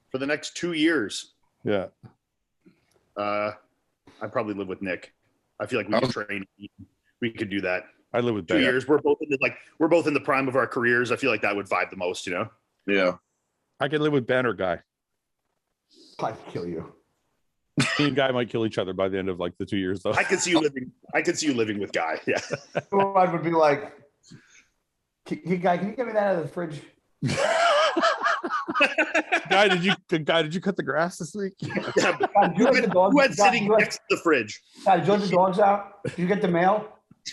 For the next 2 years? Yeah. I'd probably live with Nick. I feel like we could train. We could do that. I live with Ben. 2 years. We're both in the prime of our careers. I feel like that would vibe the most, Yeah. I could live with Ben or Guy. I'd kill you. Me and Guy might kill each other by the end of like the 2 years, though. I could see you living with Guy. Yeah. I would be like, hey, Guy, can you get me that out of the fridge? Guy, did you cut the grass this week? Yeah. Who had sitting next to the fridge? Guy, did you let the dogs out? Did you get the mail?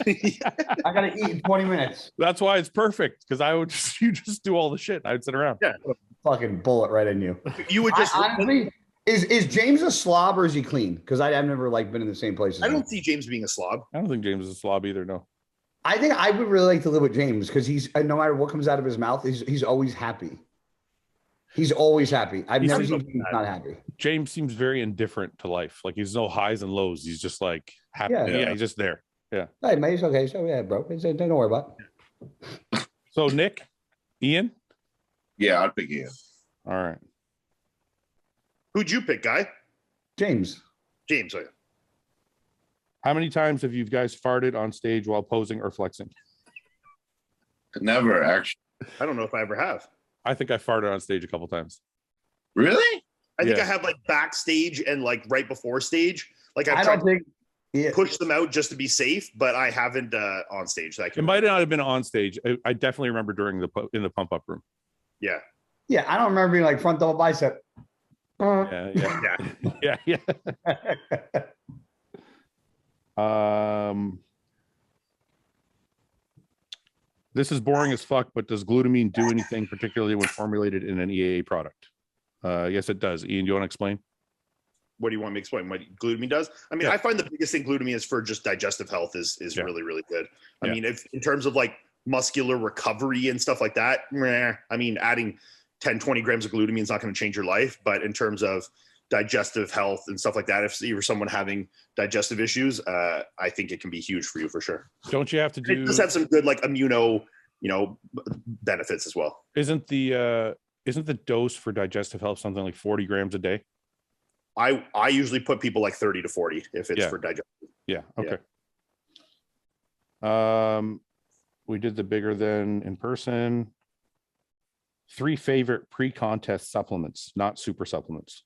I gotta eat in 20 minutes. That's why it's perfect, because you just do all the shit. I'd sit around. Yeah. Fucking bullet right in you. You would just honestly. Is James a slob or is he clean? Because I've never been in the same place as I him. don't see James being a slob. I don't think James is a slob either. No. I think I would really like to live with James because he's no matter what comes out of his mouth, he's always happy. He's always happy. I've never seen him not happy. James seems very indifferent to life. Like he's no highs and lows. He's just like happy. Yeah, he's just there. Yeah. Hey, mate, it's okay. So yeah, bro. Don't worry about it. So Nick, Iain? Yeah, I'd pick Iain. All right. Who'd you pick, Guy? James. James. How many times have you guys farted on stage while posing or flexing? Never, actually. I don't know if I ever have. I think I farted on stage a couple times. Really? I think I have like backstage and like right before stage. Like I don't think push them out just to be safe, but I haven't on stage. It might not have been on stage. I definitely remember in the pump up room. Yeah. Yeah, I don't remember being like front double bicep. Yeah. This is boring as fuck, but does glutamine do anything, particularly when formulated in an EAA product? Yes, it does. Iain, do you want to explain? What do you want me to explain? What glutamine does? I mean, I find the biggest thing glutamine is for just digestive health is really, really good. I mean, if in terms of like muscular recovery and stuff like that, I mean, adding 10, 20 grams of glutamine is not going to change your life. But in terms of digestive health and stuff like that, if you're someone having digestive issues, I think it can be huge for you for sure. Don't you have to do? It does have some good like immuno, benefits as well. Isn't the dose for digestive health something like 40 grams a day? I usually put people like 30 to 40 if it's for digestive. Yeah. Okay. We did the bigger than in person. 3 favorite pre-contest supplements, not super supplements.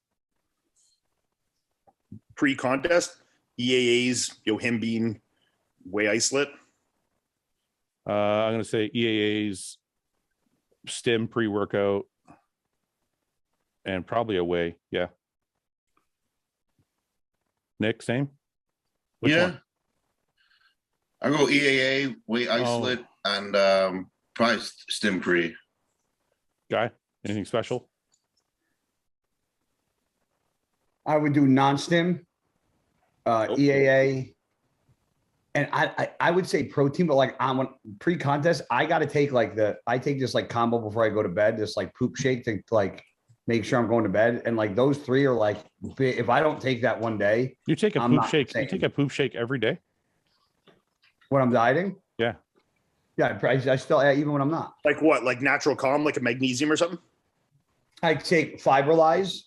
Pre-contest, EAA's, Yohimbine, Whey Isolate. I'm going to say EAA's, Stim pre-workout, and probably a Whey. Yeah. Nick, same? Which one? I go EAA, Whey Isolate, and probably Stim Pre. Guy, anything special? I would do non-stim, EAA, and I would say protein, but like on pre-contest, I got to take I take this like combo before I go to bed, this like poop shake to like make sure I'm going to bed, and like those 3 are like, if I don't take that one day, you take a poop shake. You take a poop shake every day when I'm dieting. Yeah. Yeah, I still, even when I'm not. Like what? Like Natural Calm, like a magnesium or something? I take Fiberlize.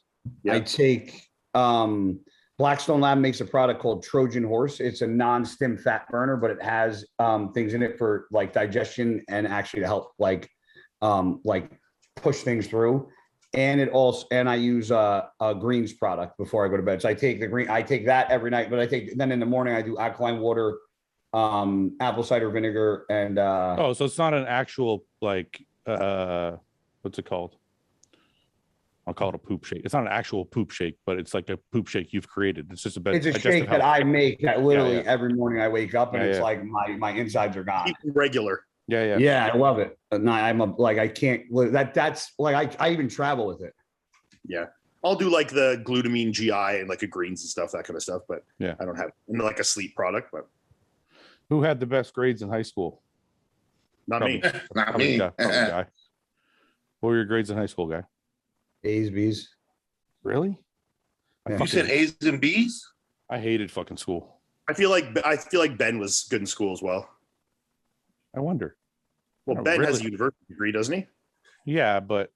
Yeah. I take Blackstone Lab makes a product called Trojan Horse. It's a non-stim fat burner, but it has things in it for like digestion and actually to help like push things through. And I use a greens product before I go to bed. So I take I take that every night, but then in the morning I do alkaline water, apple cider vinegar, and so it's not an actual like what's it called? I'll call it a poop shake. It's not an actual poop shake, but it's like a poop shake you've created. It's just it's a shake that I make that literally every morning I wake up and it's like my insides are gone. Regular. Yeah, I love it. I can't. That's like I even travel with it. Yeah, I'll do like the glutamine GI and like a greens and stuff, that kind of stuff. But yeah, I don't have like a sleep product. But who had the best grades in high school? Not me. Not me. Guy. What were your grades in high school, guy? A's, B's. Really? You said A's and B's? I hated fucking school. I feel like Ben was good in school as well. I wonder. Well, Ben has a university degree, doesn't he? Yeah, but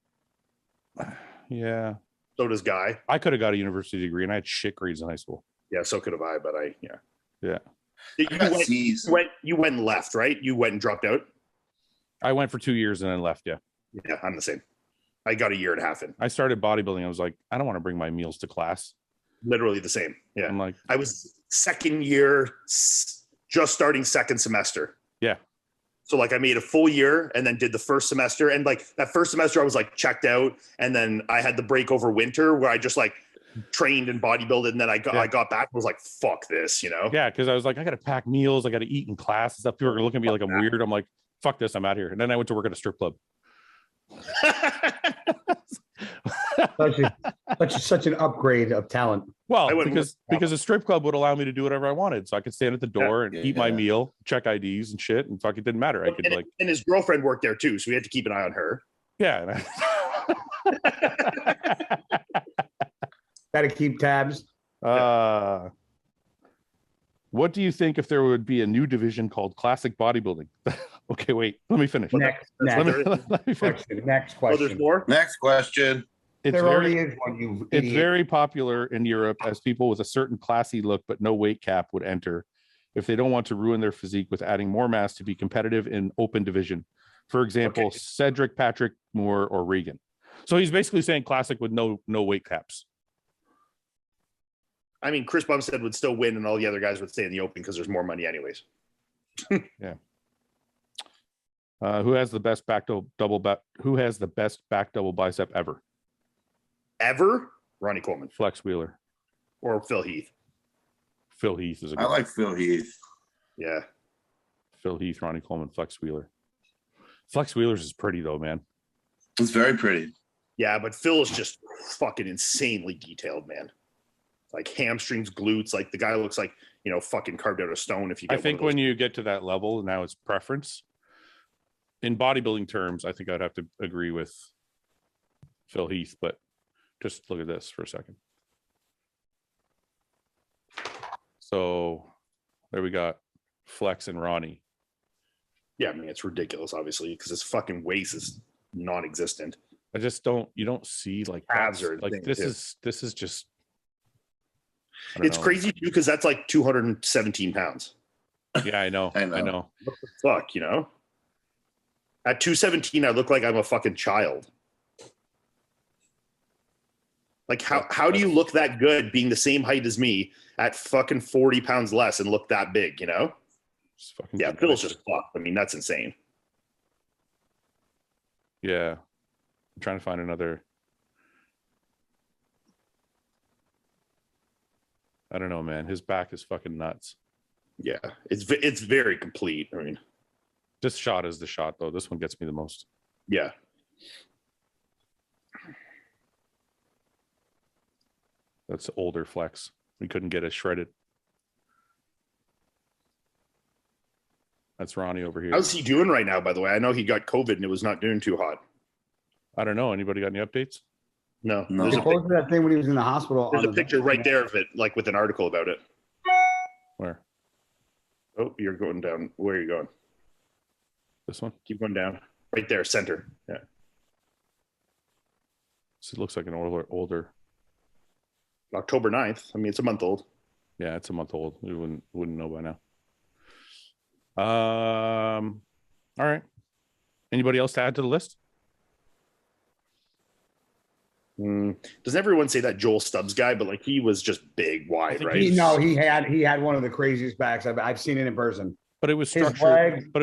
yeah. So does Guy. I could have got a university degree, and I had shit grades in high school. Yeah, so could have I. But yeah. You went and left, right? You went and dropped out. I went for 2 years and then left. Yeah. Yeah, I'm the same. I got a year and a half in. I started bodybuilding. I was like, I don't want to bring my meals to class. Literally the same. Yeah. I'm like, I was second year, just starting second semester. Yeah. So like I made a full year and then did the first semester. And like that first semester I was like checked out. And then I had the break over winter where I just like trained and bodybuilded. And then I got back and was like, fuck this, you know? Yeah. Cause I was like, I got to pack meals. I got to eat in class and stuff. People are going to look at me like I'm weird. I'm like, fuck this. I'm out here. And then I went to work at a strip club. such an upgrade of talent. Well, because a strip club would allow me to do whatever I wanted, so I could stand at the door and eat my meal, check IDs and shit, and fuck, it didn't matter. I could and his girlfriend worked there too, so we had to keep an eye on her. Yeah, gotta keep tabs. What do you think if there would be a new division called classic bodybuilding? Okay, wait, let me finish. Next question. Next question. Oh, there's more? Next question. There already is one, you It's idiot. very popular in Europe as people with a certain classy look but no weight cap would enter if they don't want to ruin their physique with adding more mass to be competitive in open division. For example, Cedric, Patrick, Moore, or Regan. So he's basically saying classic with no weight caps. I mean, Chris Bumstead would still win and all the other guys would stay in the open because there's more money anyways. Yeah. Who has the best back double bicep ever? Ever? Ronnie Coleman. Flex Wheeler. Or Phil Heath. Phil Heath is a good I like Phil Heath. Yeah. Phil Heath, Ronnie Coleman, Flex Wheeler. Flex Wheeler's is pretty though, man. It's very pretty. Yeah, but Phil is just fucking insanely detailed, man. Like hamstrings, glutes. Like the guy looks like, fucking carved out of stone. If you get I think when you get to that level, now it's preference. In bodybuilding terms, I think I'd have to agree with Phil Heath, but just look at this for a second. So there we got Flex and Ronnie. Yeah, I mean, it's ridiculous, obviously, because his fucking waist is non-existent. I just you don't see like abs that. or like this is just it's crazy too, because that's like 217 pounds. Yeah, I know. I know. What the fuck, you know? At 217, I look like I'm a fucking child. Like, how do you look that good being the same height as me at fucking 40 pounds less and look that big, you know? Yeah, Phil's just fucked. I mean, that's insane. Yeah. I'm trying to find another. I don't know, man. His back is fucking nuts. Yeah, it's very complete. I mean, this shot is the shot, though. This one gets me the most. Yeah. That's older flex. We couldn't get it shredded. That's Ronnie over here. How's he doing right now, by the way? I know he got COVID and it was not doing too hot. I don't know. Anybody got any updates? No. He posted that thing when he was in the hospital. There's a picture right there of it, like with an article about it. Where? Oh, you're going down. Where are you going? This one? Keep going down. Right there, center. Yeah. So it looks like an older. October 9th. I mean, it's a month old. Yeah, it's a month old. We wouldn't know by now. All right. Anybody else to add to the list? Doesn't everyone say that Joel Stubbs guy? But like, he was just big, wide, right? He had one of the craziest backs. I've seen it in person. But it was structurally big. But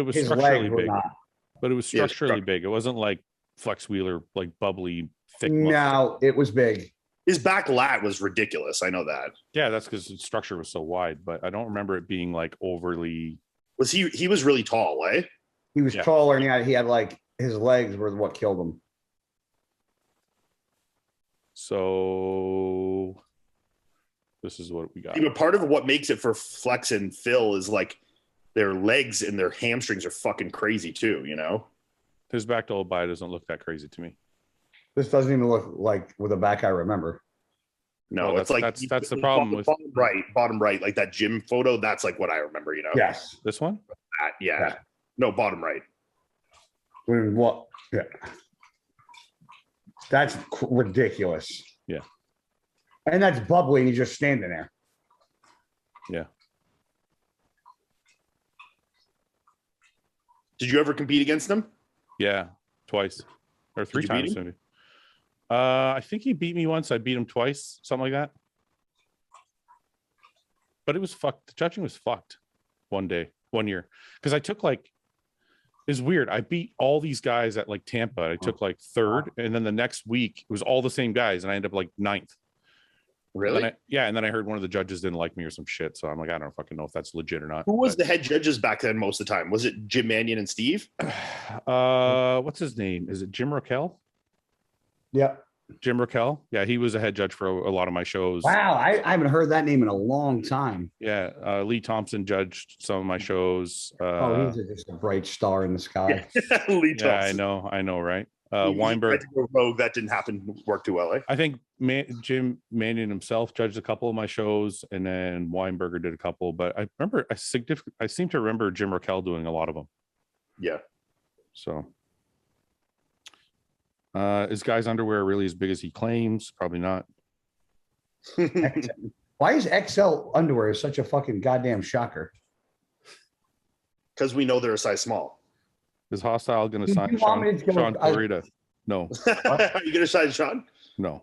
it was structurally big. It wasn't like Flex Wheeler, like bubbly, thick. No, it was big. His back lat was ridiculous. I know that. Yeah, that's because the structure was so wide. But I don't remember it being like overly. Was he was really tall, eh? He was taller, and he had like his legs were what killed him. So this is what we got. But part of what makes it for Flex and Phil is like their legs and their hamstrings are fucking crazy too, you know? His back to old by doesn't look that crazy to me. This doesn't even look like with a back I remember. No, well, it's like that's the problem with bottom right, like that gym photo. That's like what I remember, you know? Yes. This one? Yeah. No, bottom right. What? Yeah. That's ridiculous. Yeah. And that's bubbly, and he's just standing there. Yeah. Did you ever compete against him? Yeah, twice or three times. Maybe. I think he beat me once. I beat him twice, something like that. But it was fucked. The judging was fucked one year. Because I took like, it's weird. I beat all these guys at like Tampa. I took like third. And then the next week, it was all the same guys. And I ended up like ninth. Really? And then I heard one of the judges didn't like me or some shit. So I'm like, I don't fucking know if that's legit or not. Who was the head judges back then most of the time? Was it Jim Mannion and Steve? What's his name? Is it Jim Raquel? Yeah. Jim Raquel. Yeah, he was a head judge for a lot of my shows. Wow, I haven't heard that name in a long time. Yeah, Lee Thompson judged some of my shows. He's just a bright star in the sky. Yeah, Lee Thompson. Yeah, I know, right? Weinberg. Rogue, that didn't happen. Work too well, eh? I think Jim Mannion himself judged a couple of my shows, and then Weinberger did a couple. But I remember, I seem to remember Jim Raquel doing a lot of them. Yeah. So, is Guy's underwear really as big as he claims? Probably not. Why is XL underwear such a fucking goddamn shocker? Because we know they're a size small. Is Hostile going to sign Sean Clarita? No. Are you going to sign Sean? No.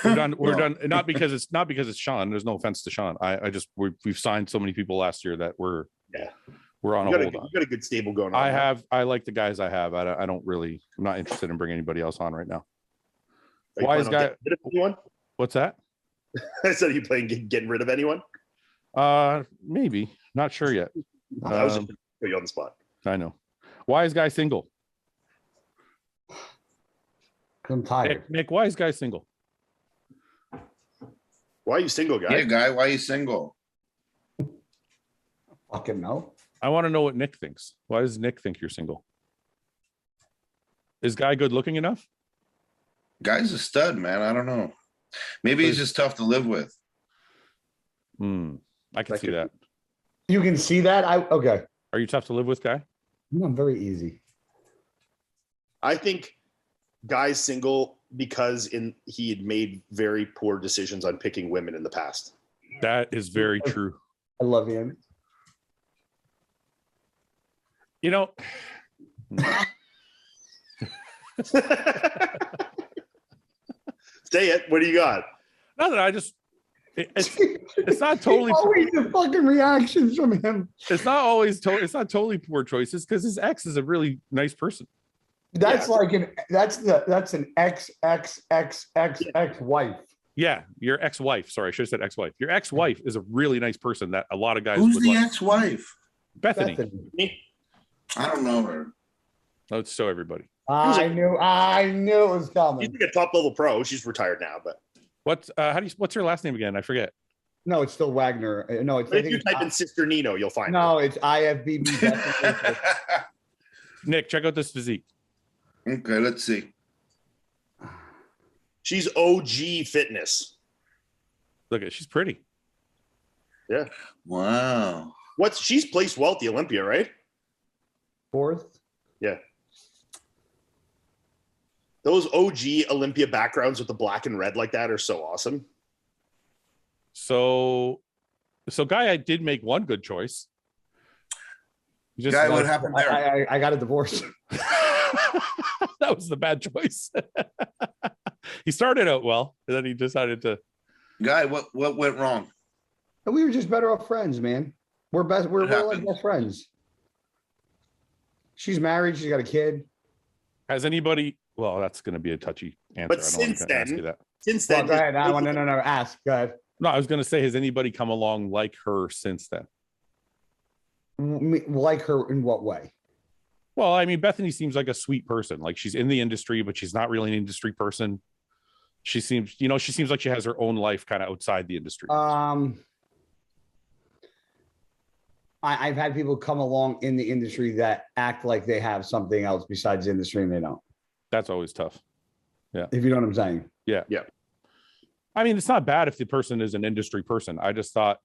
We're done. We're done. Not because it's Sean. There's no offense to Sean. We've signed so many people last year that we're on a hold on. You got a good stable going on. I like the guys I have. I'm not interested in bringing anybody else on right now. Why is Guy? Anyone? What's that? I said, are you playing getting rid of anyone? Maybe. Not sure yet. I was just put you on the spot. I know. Why is Guy single? I'm tired. Nick, why is Guy single? Why are you single, Guy? Yeah, Guy, why are you single? Fucking no. I want to know what Nick thinks. Why does Nick think you're single? Is Guy good looking enough? Guy's a stud, man. I don't know. Maybe he's just tough to live with. I can see that. You can see that? Okay. Are you tough to live with, Guy? I'm very easy. I think Guy's single because he had made very poor decisions on picking women in the past. That is very true. I love him. You know, Say it. What do you got? no, I just it's not totally always the fucking reactions from him. it's not always it's not totally poor choices because his ex is a really nice person. That's like that's an ex wife. Yeah, your ex-wife. Sorry, I should have said ex-wife. Your ex-wife is a really nice person that a lot of guys Who's would the like. ex-wife? Bethany. I don't know her. Let's show everybody. I knew it was coming. She's like a top level pro. She's retired now, but What's her last name again? I forget. No, it's still Wagner. No, it's. But if you type in Cisternino, you'll find. No, it's IFBB. Nick, check out this physique. Okay, let's see. She's OG fitness. Look at she's pretty. Yeah. Wow. She's placed well at the Olympia, right? 4th. Yeah. Those OG Olympia backgrounds with the black and red like that are so awesome. So Guy, I did make one good choice. Guy, what happened there? I got a divorce. That was the bad choice. He started out well, and then he decided to. Guy, what went wrong? We were just better off friends, man. We're like best friends. She's married. She's got a kid. Has anybody? Well, that's going to be a touchy answer. But since then, Go ahead. No. Ask. Go ahead. No, I was going to say, has anybody come along like her since then? Like her in what way? Well, I mean, Bethany seems like a sweet person. Like she's in the industry, but she's not really an industry person. She seems like she has her own life kind of outside the industry. I've had people come along in the industry that act like they have something else besides the industry and they don't. That's always tough. Yeah. If you know what I'm saying. Yeah. Yeah. I mean, it's not bad if the person is an industry person. I don't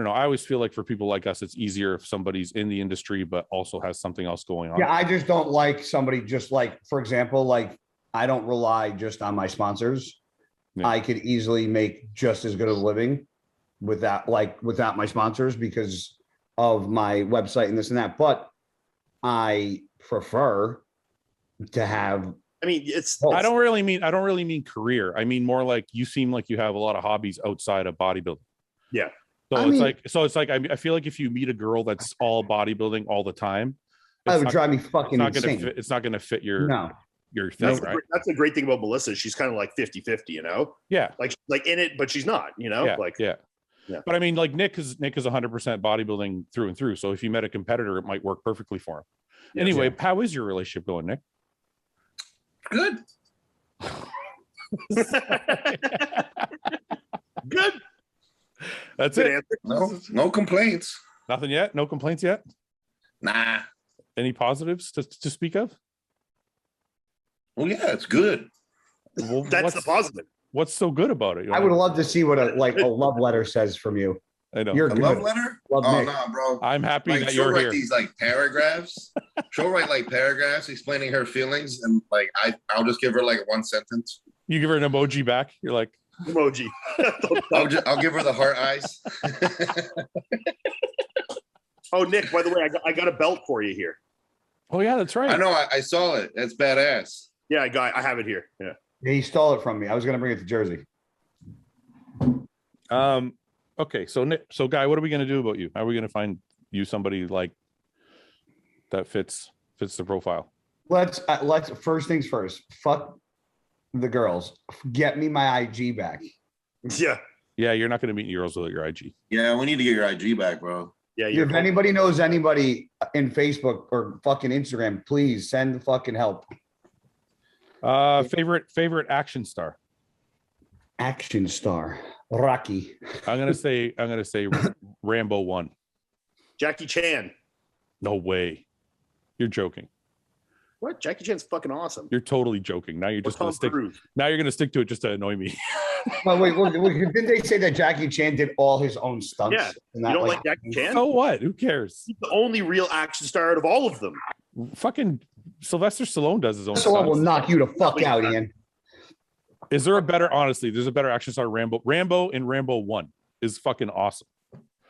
know. I always feel like for people like us, it's easier if somebody's in the industry, but also has something else going on. Yeah. I just don't like somebody just like, for example, like I don't rely just on my sponsors. Yeah. I could easily make just as good a living without my sponsors because of my website and this and that. But I prefer to have. I mean, I don't really mean career. I mean more like you seem like you have a lot of hobbies outside of bodybuilding. Yeah. So it's like I feel like if you meet a girl that's all bodybuilding all the time, that would drive me fucking insane. It's not going to fit your thing, right? That's the great thing about Melissa. She's kind of like 50-50, you know? Yeah. Like in it, but she's not, you know? Yeah. But I mean, like Nick is 100% bodybuilding through and through. So if you met a competitor, it might work perfectly for him. Yeah, anyway, how is your relationship going, Nick? Good. Good. That's Good it. Answer. No complaints. Nothing yet? No complaints yet? Nah. Any positives to speak of? Well, yeah, it's good. Well, that's the positive. What's so good about it? I would love to see what a love letter says from you. I know. You're a good. love letter? Love oh Nick. no, bro. I'm happy like, that she'll you're write here. These like paragraphs. She'll write like paragraphs explaining her feelings, and like I'll just give her like one sentence. You give her an emoji back. You're like emoji. I'll give her the heart eyes. Oh, Nick, by the way, I got a belt for you here. Oh yeah, that's right. I know. I saw it. That's badass. Yeah, I have it here. Yeah. He stole it from me. I was going to bring it to Jersey. Okay, so Guy, what are we going to do about you? How are we going to find you somebody like that fits the profile? Let's first things first. Fuck the girls. Get me my IG back. Yeah. Yeah, you're not going to meet girls with your IG. Yeah, we need to get your IG back, bro. Yeah. If anybody knows anybody in Facebook or fucking Instagram, please send fucking help. Favorite action star. Action star. Rocky. I'm gonna say Rambo 1. Jackie Chan. No way. You're joking. What? Jackie Chan's fucking awesome. You're totally joking. Now you're just gonna stick. Now you're gonna stick to it just to annoy me. Well, wait, didn't they say that Jackie Chan did all his own stunts? Yeah. You don't like Jackie Chan? So what? Who cares? He's the only real action star out of all of them. Fucking Sylvester Stallone does his own. Stallone will knock you the fuck out, Ian. Is there a better? Honestly, there's a better action star. Rambo and Rambo 1 is fucking awesome.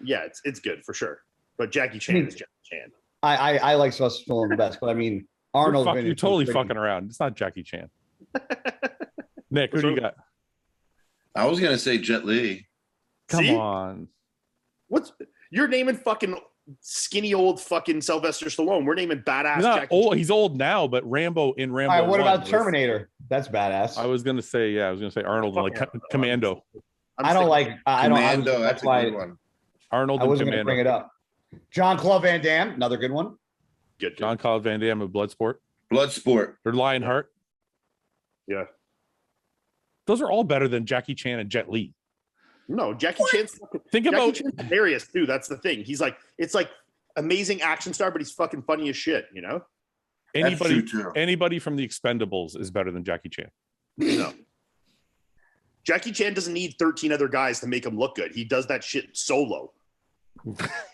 Yeah, it's good for sure. But Jackie Chan is Jackie Chan. I like Sylvester Stallone the best, but I mean Arnold. You're totally fucking around. It's not Jackie Chan. Nick, who do you got? I was gonna say Jet Li. Come on. You're naming fucking skinny old fucking Sylvester Stallone. We're naming badass. He's not Jackie old. Chan. He's old now, but Rambo in Rambo. All right, what 1 about was- Terminator? That's badass. I was gonna say Arnold and like Commando. I don't like. I don't. Commando, That's that's a why good one. Arnold I and wasn't going to Commando. bring it up. Jean-Claude Van Damme, another good one. Good. Jean-Claude Van Damme of Bloodsport Bloodsport. or Lionheart. Yeah. Those are all better than Jackie Chan and Jet Li. No, Jackie Chan's fucking. Think Jackie about Chan's hilarious too. That's the thing. He's like, it's like amazing action star, but he's fucking funny as shit. You know. That's anybody. true, too. Anybody from the Expendables is better than Jackie Chan. No. Jackie Chan doesn't need 13 other guys to make him look good. He does that shit solo.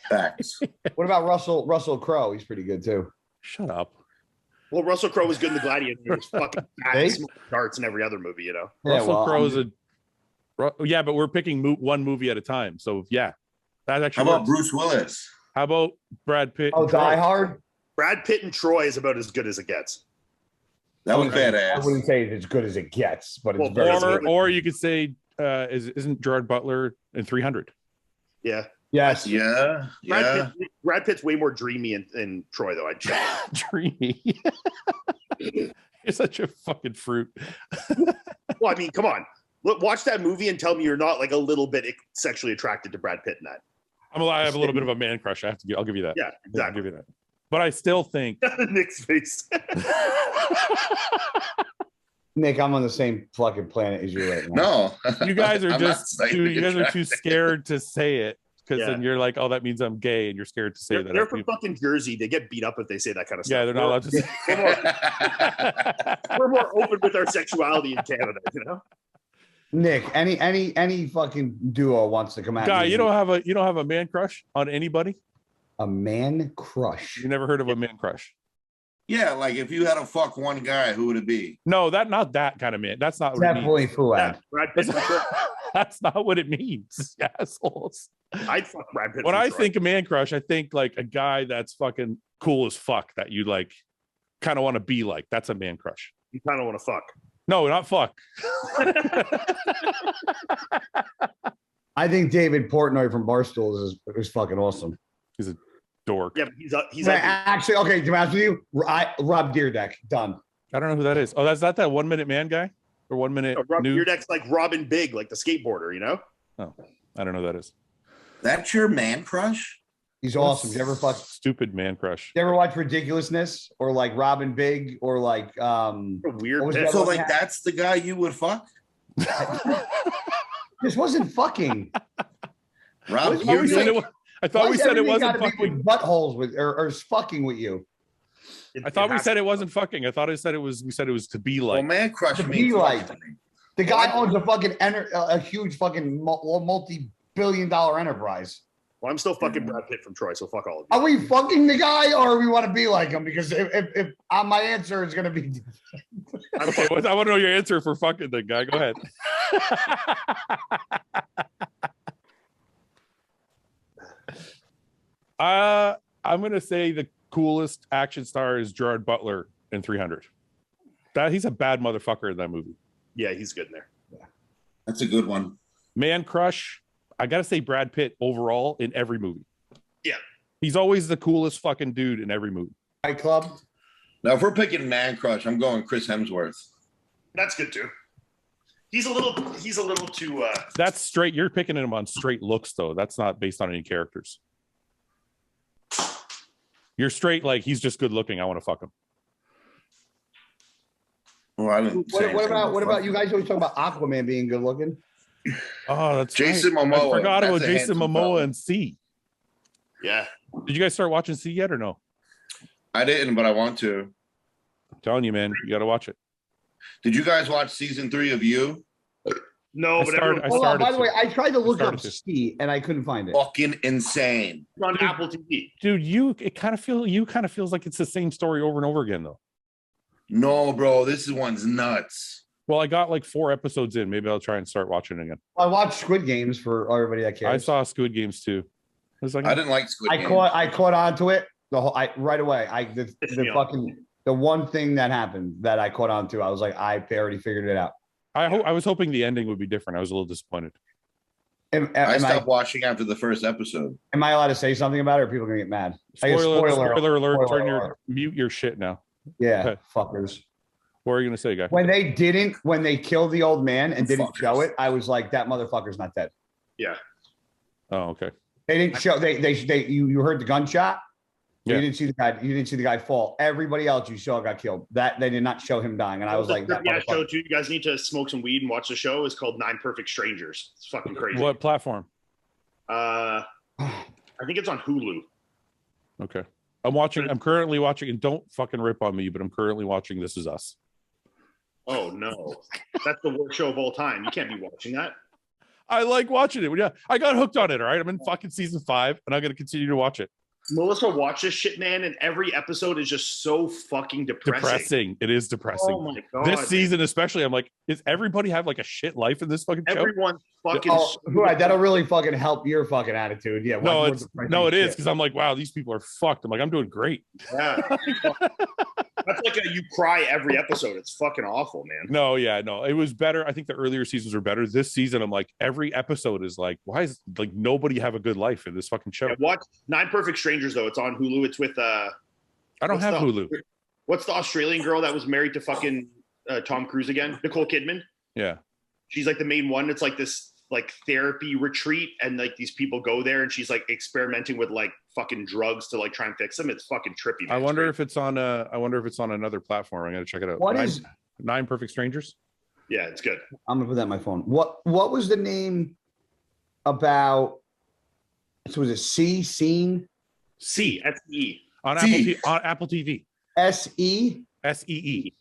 Facts. What about Russell Crowe? He's pretty good too. Shut up. Well, Russell Crowe was good in The Gladiator. He was fucking fat Hey? and smoking darts in every other movie, you know. Yeah, Russell well, Crowe is yeah, but we're picking one movie at a time. So yeah, that How actually. about works. Bruce Willis? How about Brad Pitt? Oh, and Troy? Die Hard. Brad Pitt and Troy is about as good as it gets. That was I badass. wouldn't say it's as good as it gets, but it's Well, very. Or you could say, isn't Gerard Butler in 300? Yeah. Yes. Yeah, yeah. Brad Pitt's way more dreamy in Troy, though. I'd check. Dreamy. You're such a fucking fruit. Well, I mean, come on. Look, watch that movie and tell me you're not like a little bit sexually attracted to Brad Pitt in that. I have a little bit of a man crush. I'll give you that. Yeah, I'll exactly. give you that. But I still think Nick's face. Nick, I'm on the same fucking planet as you right now. No, you guys are I'm not just slightly you guys are too attracted. scared to say it because Yeah. then you're like, oh, that means I'm gay, and you're scared to say that. They're from fucking Jersey. They get beat up if they say that kind of stuff. Yeah, they're not allowed to say. We're more open with our sexuality in Canada, you know. Nick, any fucking duo wants to come at Guy, me. you don't have a man crush on anybody? A man crush. You never heard of a man crush? Yeah, like if you had to fuck one guy, who would it be? No, not that kind of man. That's not what it Definitely means. Fouad. Brad Pitt. That's not what it means, you assholes. I'd fuck Brad Pitt. When for I sure. think a man crush, I think like a guy that's fucking cool as fuck that you like kind of want to be like. That's a man crush. you kind of want to fuck. No, not fuck. I think David Portnoy from Barstools is fucking awesome. Dork. Yeah, but he's Right, ugly. actually, okay, to be honest with you, Rob Deerdeck, done. I don't know who that is. Oh, that's not that 1 minute man guy or 1 minute Rob new. Beardek's like Robin Big, like the skateboarder, you know. Oh, I don't know who that is. That's your man crush? He's awesome. Did you ever Stupid man crush. you ever watch Ridiculousness or like Robin Big or like A weird What was pick. that So one like hat? that's the guy you would fuck? this wasn't fucking. Rob, Why we said you it, I thought we said it wasn't fucking. with buttholes with or fucking with you. I thought we said it wased fucking. I thought I said it was. We said it was to be well, like. man crush To means be like. fuck to me. The guy owns a fucking a huge fucking multi-billion-dollar enterprise. Well, I'm still fucking Brad Pitt from Troy, so fuck all of you. Are we fucking the guy or we want to be like him? Because if my answer is gonna be Okay, I want to know your answer for fucking the guy. Go ahead. I'm gonna say the coolest action star is Gerard Butler in 300. He's a bad motherfucker in that movie. Yeah, he's good in there. That's a good one. Man crush, I gotta say Brad Pitt overall in every movie. Yeah. He's always the coolest fucking dude in every movie. Fight Club? Now, if we're picking man crush, I'm going Chris Hemsworth. That's good too. He's a little too. That's straight. You're picking him on straight looks, though. That's not based on any characters. You're straight, like he's just good looking. I want to fuck him. Oh, I didn't say What anything about you guys always talk about Aquaman being good looking? Oh, that's Jason right. Momoa. I forgot That's about a Jason handsome Momoa fella. and C. Yeah. Did you guys start watching C yet or no? I didn't, but I want to. I'm telling you, man, you got to watch it. Did you guys watch season 3 of You? No, I but started- everyone, I Hold on, started by the way, to. I tried to look up started to. C and I couldn't find it. Fucking insane. it's on Apple TV. Dude, it kind of feels like it's the same story over and over again, though. No, bro, this one's nuts. Well, I got like 4 episodes in. Maybe I'll try and start watching it again. I watched Squid Games for everybody that cares. I saw Squid Games too. I didn't like Squid Game. I caught onto it right away. The one thing that happened that I caught on to, I was like, I already figured it out. I was hoping the ending would be different. I was a little disappointed. I stopped watching after the first episode. Am I allowed to say something about it, or are people gonna get mad? Spoiler alert! Mute your shit now. Yeah, fuckers. What are you gonna say, guy? When they killed the old man and didn't show it, I was like, that motherfucker's not dead. Yeah. Oh, okay. They didn't show. You heard the gunshot. Yeah. You didn't see the guy. You didn't see the guy fall. Everybody else you saw got killed. That they did not show him dying, and I was like, "Yeah, show too. You guys need to smoke some weed and watch the show. It's called 9 Perfect Strangers. It's fucking crazy." What platform? I think it's on Hulu. Okay, I'm currently watching, and don't fucking rip on me, but I'm currently watching This Is Us. Oh no, that's the worst show of all time. You can't be watching that. I like watching it. Yeah, I got hooked on it. All right, I'm in fucking season 5, and I'm gonna continue to watch it. Melissa watched this shit, man, and every episode is just so fucking depressing. It is depressing. Oh my god! This season, especially, I'm like, does everybody have like a shit life in this fucking show? Everyone's fucking. That'll really fucking help your fucking attitude. Yeah. It is because I'm like, wow, these people are fucked. I'm like, I'm doing great. Yeah. That's like you cry every episode. It's fucking awful, man. No, it was better. I think the earlier seasons were better. This season, I'm like, every episode is like, why is like nobody have a good life in this fucking show? Yeah, watch 9 Perfect Strangers though. It's on Hulu. It's with I don't have Hulu. What's the Australian girl that was married to fucking Tom Cruise again? Nicole Kidman. Yeah. She's like the main one. It's like this like therapy retreat, and like these people go there, and she's like experimenting with like fucking drugs to like try and fix them. It's fucking trippy, man. I wonder if it's on another platform. I'm gonna check it out. What is 9 Perfect Strangers? Yeah, it's good. I'm gonna put that on my phone. What was the name about? So was it Scene? S-E on Apple TV. S-E? S-E-E.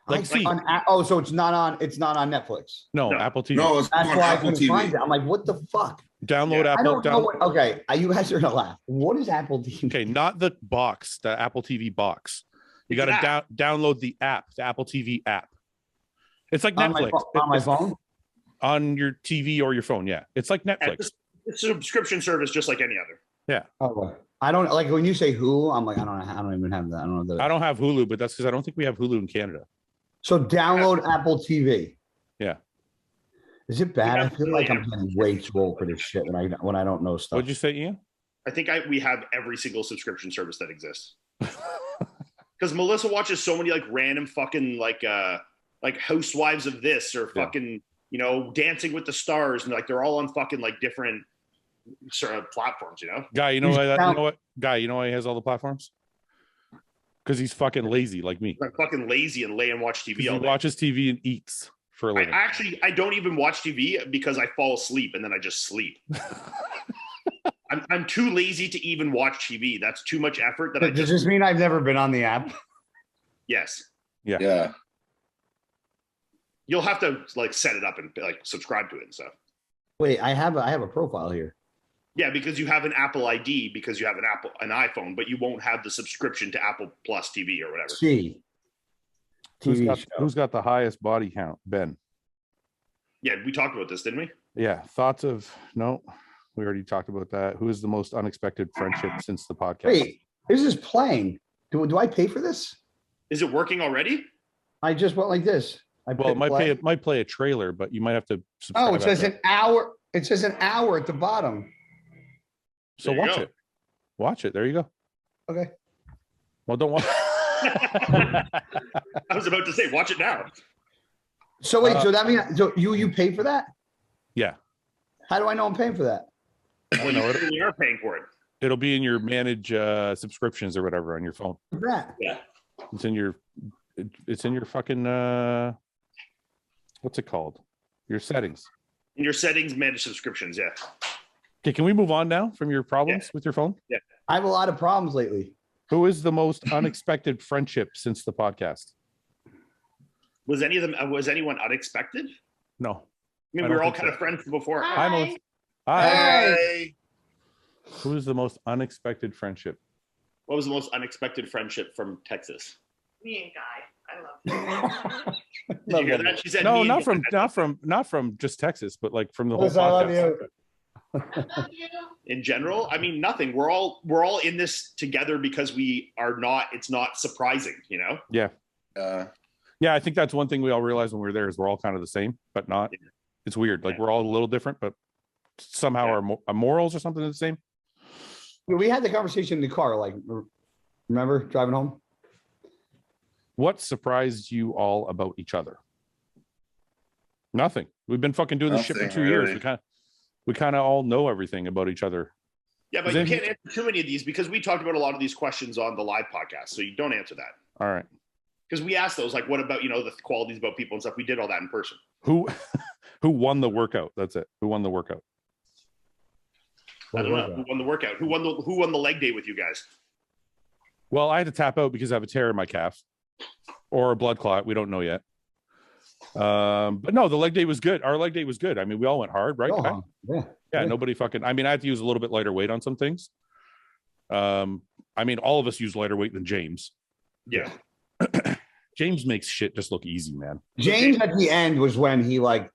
Like C. So it's not on Netflix. No, Apple TV. No, it's That's on why Apple I couldn't find TV. it. I'm like, what the fuck? Download I Apple. don't know okay, you guys are gonna laugh. What is Apple TV? Okay, not the box, the Apple TV box. You got to download the app, the Apple TV app. It's like Netflix. On my phone? On your TV or your phone, yeah. It's like Netflix. It's a subscription service just like any other. Yeah. Oh, I don't like when you say Hulu, I'm like, I don't even have that. I don't know that. I don't have Hulu, but that's because I don't think we have Hulu in Canada. So download Apple TV. Yeah. Is it bad? I feel like I'm getting way too old for this shit when I don't know stuff. What'd you say, Ian? I think we have every single subscription service that exists. Because Melissa watches so many like random fucking like Housewives of this or fucking Dancing with the Stars, and like they're all on fucking like different sort of platforms, Guy, you know what? Guy, you know why he has all the platforms? Because he's fucking lazy like me. I'm fucking lazy and lay and watch TV all day. He watches TV and eats for a living. I don't even watch TV because I fall asleep and then I just sleep. I'm too lazy to even watch TV. That's too much effort. Does this mean I've never been on the app? Yes. Yeah. You'll have to like set it up and like subscribe to it and stuff. Wait, I have a profile here. Yeah, because you have an Apple ID because you have an iPhone, but you won't have the subscription to Apple Plus TV or whatever. Who's got the highest body count? Ben. Yeah, we talked about this, didn't we? Yeah. Thoughts of no. We already talked about that. Who is the most unexpected friendship since the podcast? Wait, this is playing. Do I pay for this? Is it working already? I just went like this. It might play a trailer, but you might have to subscribe. Oh, it says an hour. It says an hour at the bottom. So watch it. Watch it. There you go. Okay. Well, don't watch. I was about to say, watch it now. So wait, so that means you pay for that? Yeah. How do I know I'm paying for that? Well, you are paying for it. It'll be in your manage subscriptions or whatever on your phone. What's that? Yeah. It's in your fucking what's it called? Your settings. In your settings, manage subscriptions. Yeah. Okay, can we move on now from your problems with your phone? Yeah. I have a lot of problems lately. Who is the most unexpected friendship since the podcast? Was anyone unexpected? No. I mean, we were all kind of friends before. Hi, Melissa. Hey. Who is the most unexpected friendship? What was the most unexpected friendship from Texas? Me and Guy. I love Did you hear that? She said No, me not from just Texas, but like from the whole Melissa, I love podcast. you. In general, I mean, nothing. We're all in this together because we are not. It's not surprising, you know. Yeah. Yeah, I think that's one thing we all realized when we were there is we're all kind of the same, but not. Yeah. It's weird. Like we're all a little different, but somehow our morals or something are the same. We had the conversation in the car. Like, remember driving home? What surprised you all about each other? Nothing. We've been fucking doing this shit for 2 years. We kind of all know everything about each other. Yeah, but you can't answer too many of these because we talked about a lot of these questions on the live podcast. So you don't answer that. All right. Because we asked those, like, what about, you know, the qualities about people and stuff. We did all that in person. Who won the workout? That's it. Who won the workout? I don't know. Who won the workout? Who won the leg day with you guys? Well, I had to tap out because I have a tear in my calf or a blood clot. We don't know yet. But no, the leg day was good. Our leg day was good. I mean, we all went hard, right? Yeah. Nobody fucking. I mean, I had to use a little bit lighter weight on some things. I mean, all of us use lighter weight than James. Yeah. James makes shit just look easy, man. James at the end was when he like,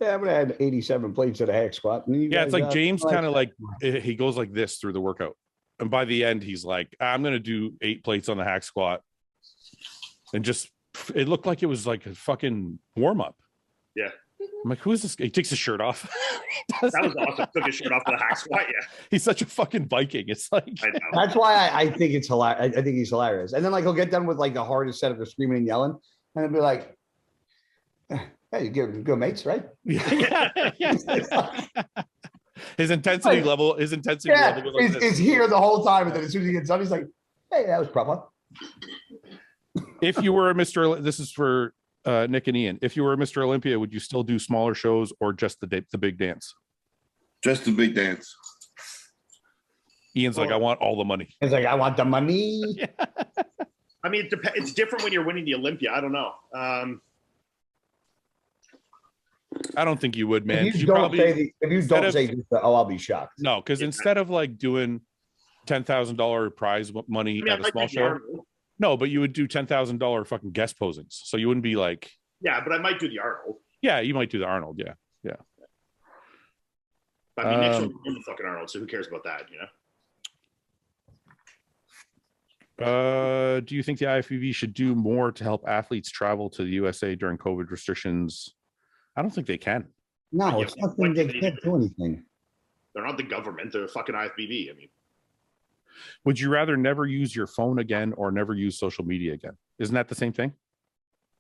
I'm gonna add 87 plates at a hack squat. Yeah, it's like James kind of like he goes like this through the workout, and by the end he's like, I'm gonna do 8 plates on the hack squat, and just it looked like it was like a fucking warm up. Yeah. I'm like, who is this? He takes his shirt off. That was awesome. Took his shirt off for the hack squat. Yeah. He's such a fucking Viking. It's like that's why I think it's hilarious. I think he's hilarious. And then like he'll get done with like the hardest set of the screaming and yelling, and he'll be like, "Hey, good mates, right?" Yeah. His intensity level. His intensity level is here the whole time, and then as soon as he gets done, he's like, "Hey, that was proper." If you were a Mr. This is for Nick and Iain. If you were a Mr. Olympia, would you still do smaller shows or just the big dance? Just the big dance. Ian's like, I want all the money. He's like, I want the money. Yeah. I mean, it's different when you're winning the Olympia. I don't know. I don't think you would, man. If you don't say, I'll be shocked. No, because instead of like doing $10,000 prize money at a small show. No, but you would do $10,000 fucking guest posings. So you wouldn't be like. Yeah, but I might do the Arnold. Yeah, you might do the Arnold. Yeah. I mean, next one we're the fucking Arnold, so who cares about that, you know? Do you think the IFBB should do more to help athletes travel to the USA during COVID restrictions? I don't think they can. No, it's nothing. They can't do anything. They're not the government. They're a fucking IFBB. I mean. Would you rather never use your phone again or never use social media again? Isn't that the same thing?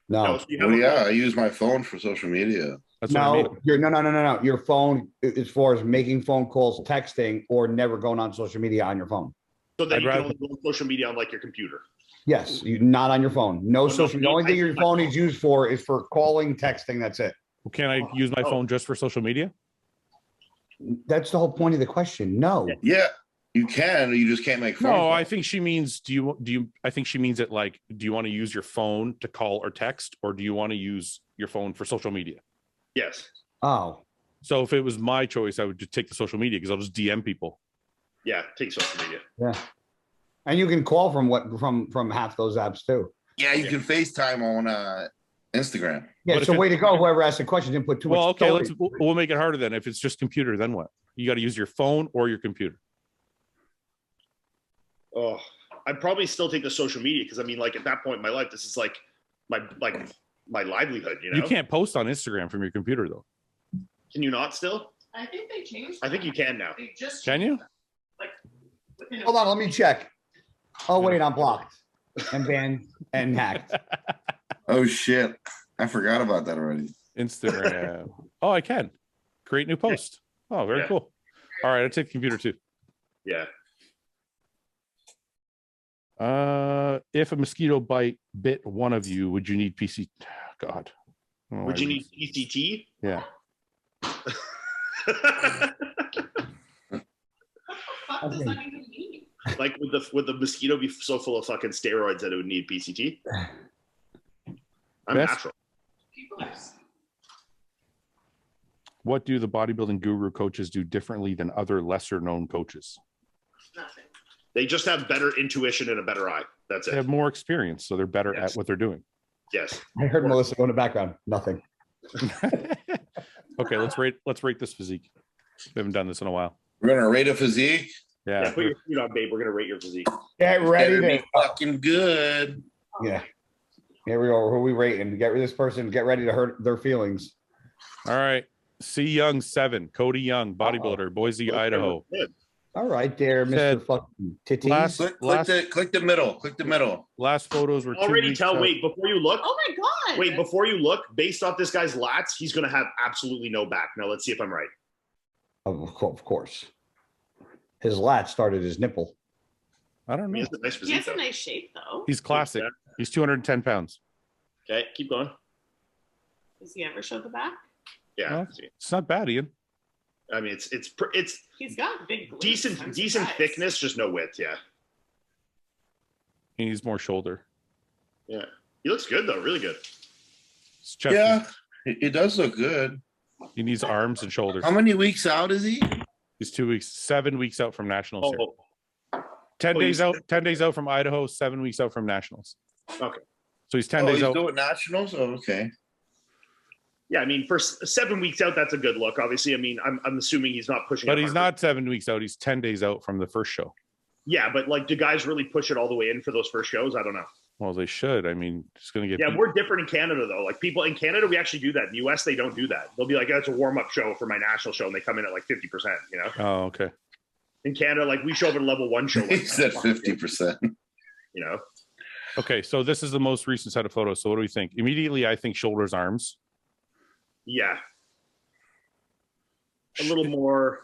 No. I use my phone for social media. That's what I mean. No. Your phone, as far as making phone calls, texting, or never going on social media on your phone. So then you can only go on social media on like your computer. Yes, not on your phone. No social. The only thing your phone is used for is for calling, texting. That's it. Well, can I use my phone just for social media? That's the whole point of the question. No. Yeah. You can, you just can't make phone calls. I think she means, I think she means it like, do you want to use your phone to call or text, or do you want to use your phone for social media? Yes. Oh. So if it was my choice, I would just take the social media because I'll just DM people. Yeah, take social media. Yeah. And you can call from half those apps too. Yeah, you can FaceTime on Instagram. Yeah, so way to go. Whoever asked the question didn't put too much. Well, okay, we'll make it harder then. If it's just computer, then what? You got to use your phone or your computer. Oh, I'd probably still take the social media because I mean, like at that point in my life, this is like my livelihood. You know, you can't post on Instagram from your computer though. Can you not still? I think they changed. I think you can now. They just can you? Like, hold on, let me check. Oh wait, I'm blocked and banned and hacked. Oh shit! I forgot about that already. Instagram. Oh, I can create new post. Oh, very cool. All right, I take the computer too. Yeah. If a mosquito bit one of you, would you need PC? God. Would you need PCT? Yeah. What does that even mean? Like would the mosquito be so full of fucking steroids that it would need PCT? I'm natural. What do the bodybuilding guru coaches do differently than other lesser known coaches? Nothing. They just have better intuition and a better eye. That's it. They have more experience, so they're better at what they're doing. Yes. I heard Melissa go in the background. Nothing. Okay, let's rate this physique. We haven't done this in a while. We're gonna rate a physique. Yeah. Put your feet on, babe. We're gonna rate your physique. Get ready Better to be fucking good. Yeah. Here we go. Who are we rating? Get rid of this person. Get ready to hurt their feelings. All right. C. Young 7. Cody Young, bodybuilder, Boise, Idaho. Good. All right, there, Said Mr. Fucking Titties. last- Click the middle. Click the middle. Last photos were 2 Already weeks tell. out. Wait, before you look. Oh my god. Wait, before you look, based off this guy's lats, he's gonna have absolutely no back. Now let's see if I'm right. Of course. His lat started his nipple. I don't He know. has a nice He physique. has a Though. nice shape though. He's classic. He's 210 pounds. Okay, keep going. Does he ever show the back? Yeah, Well, it's not bad, Ian. I mean it's He's got big glutes. decent I'm decent surprised. thickness, just no width. Yeah, He needs more shoulder. yeah. He looks good though, really good. His chest Yeah, it does look good. he needs arms and shoulders. How many weeks out is he? He's 2 weeks, 7 weeks out from nationals. Here. Oh, 10 oh, days he's- out. 10 days out from Idaho. 7 weeks out from nationals. okay. So he's 10 Oh, days he's out. doing nationals. Oh, okay. Yeah, I mean, for 7 weeks out, that's a good look. Obviously, I mean, I'm assuming he's not pushing. But it he's hard. not 7 weeks out. He's 10 days out from the first show. Yeah, but like, do guys really push it all the way in for those first shows? I don't know. Well, they should. I mean, it's going to get. Yeah, beat. we're different in Canada though. Like people in Canada, we actually do that. In the US, they don't do that. They'll be like, "That's a warm up show for my national show," and they come in at like 50%. You know, Oh, okay. in Canada, like we show up at a level 1 show. He Like, said 50%. You know, Okay. So this is the most recent set of photos. So what do we think? Immediately, I think shoulders, arms. yeah, a little more.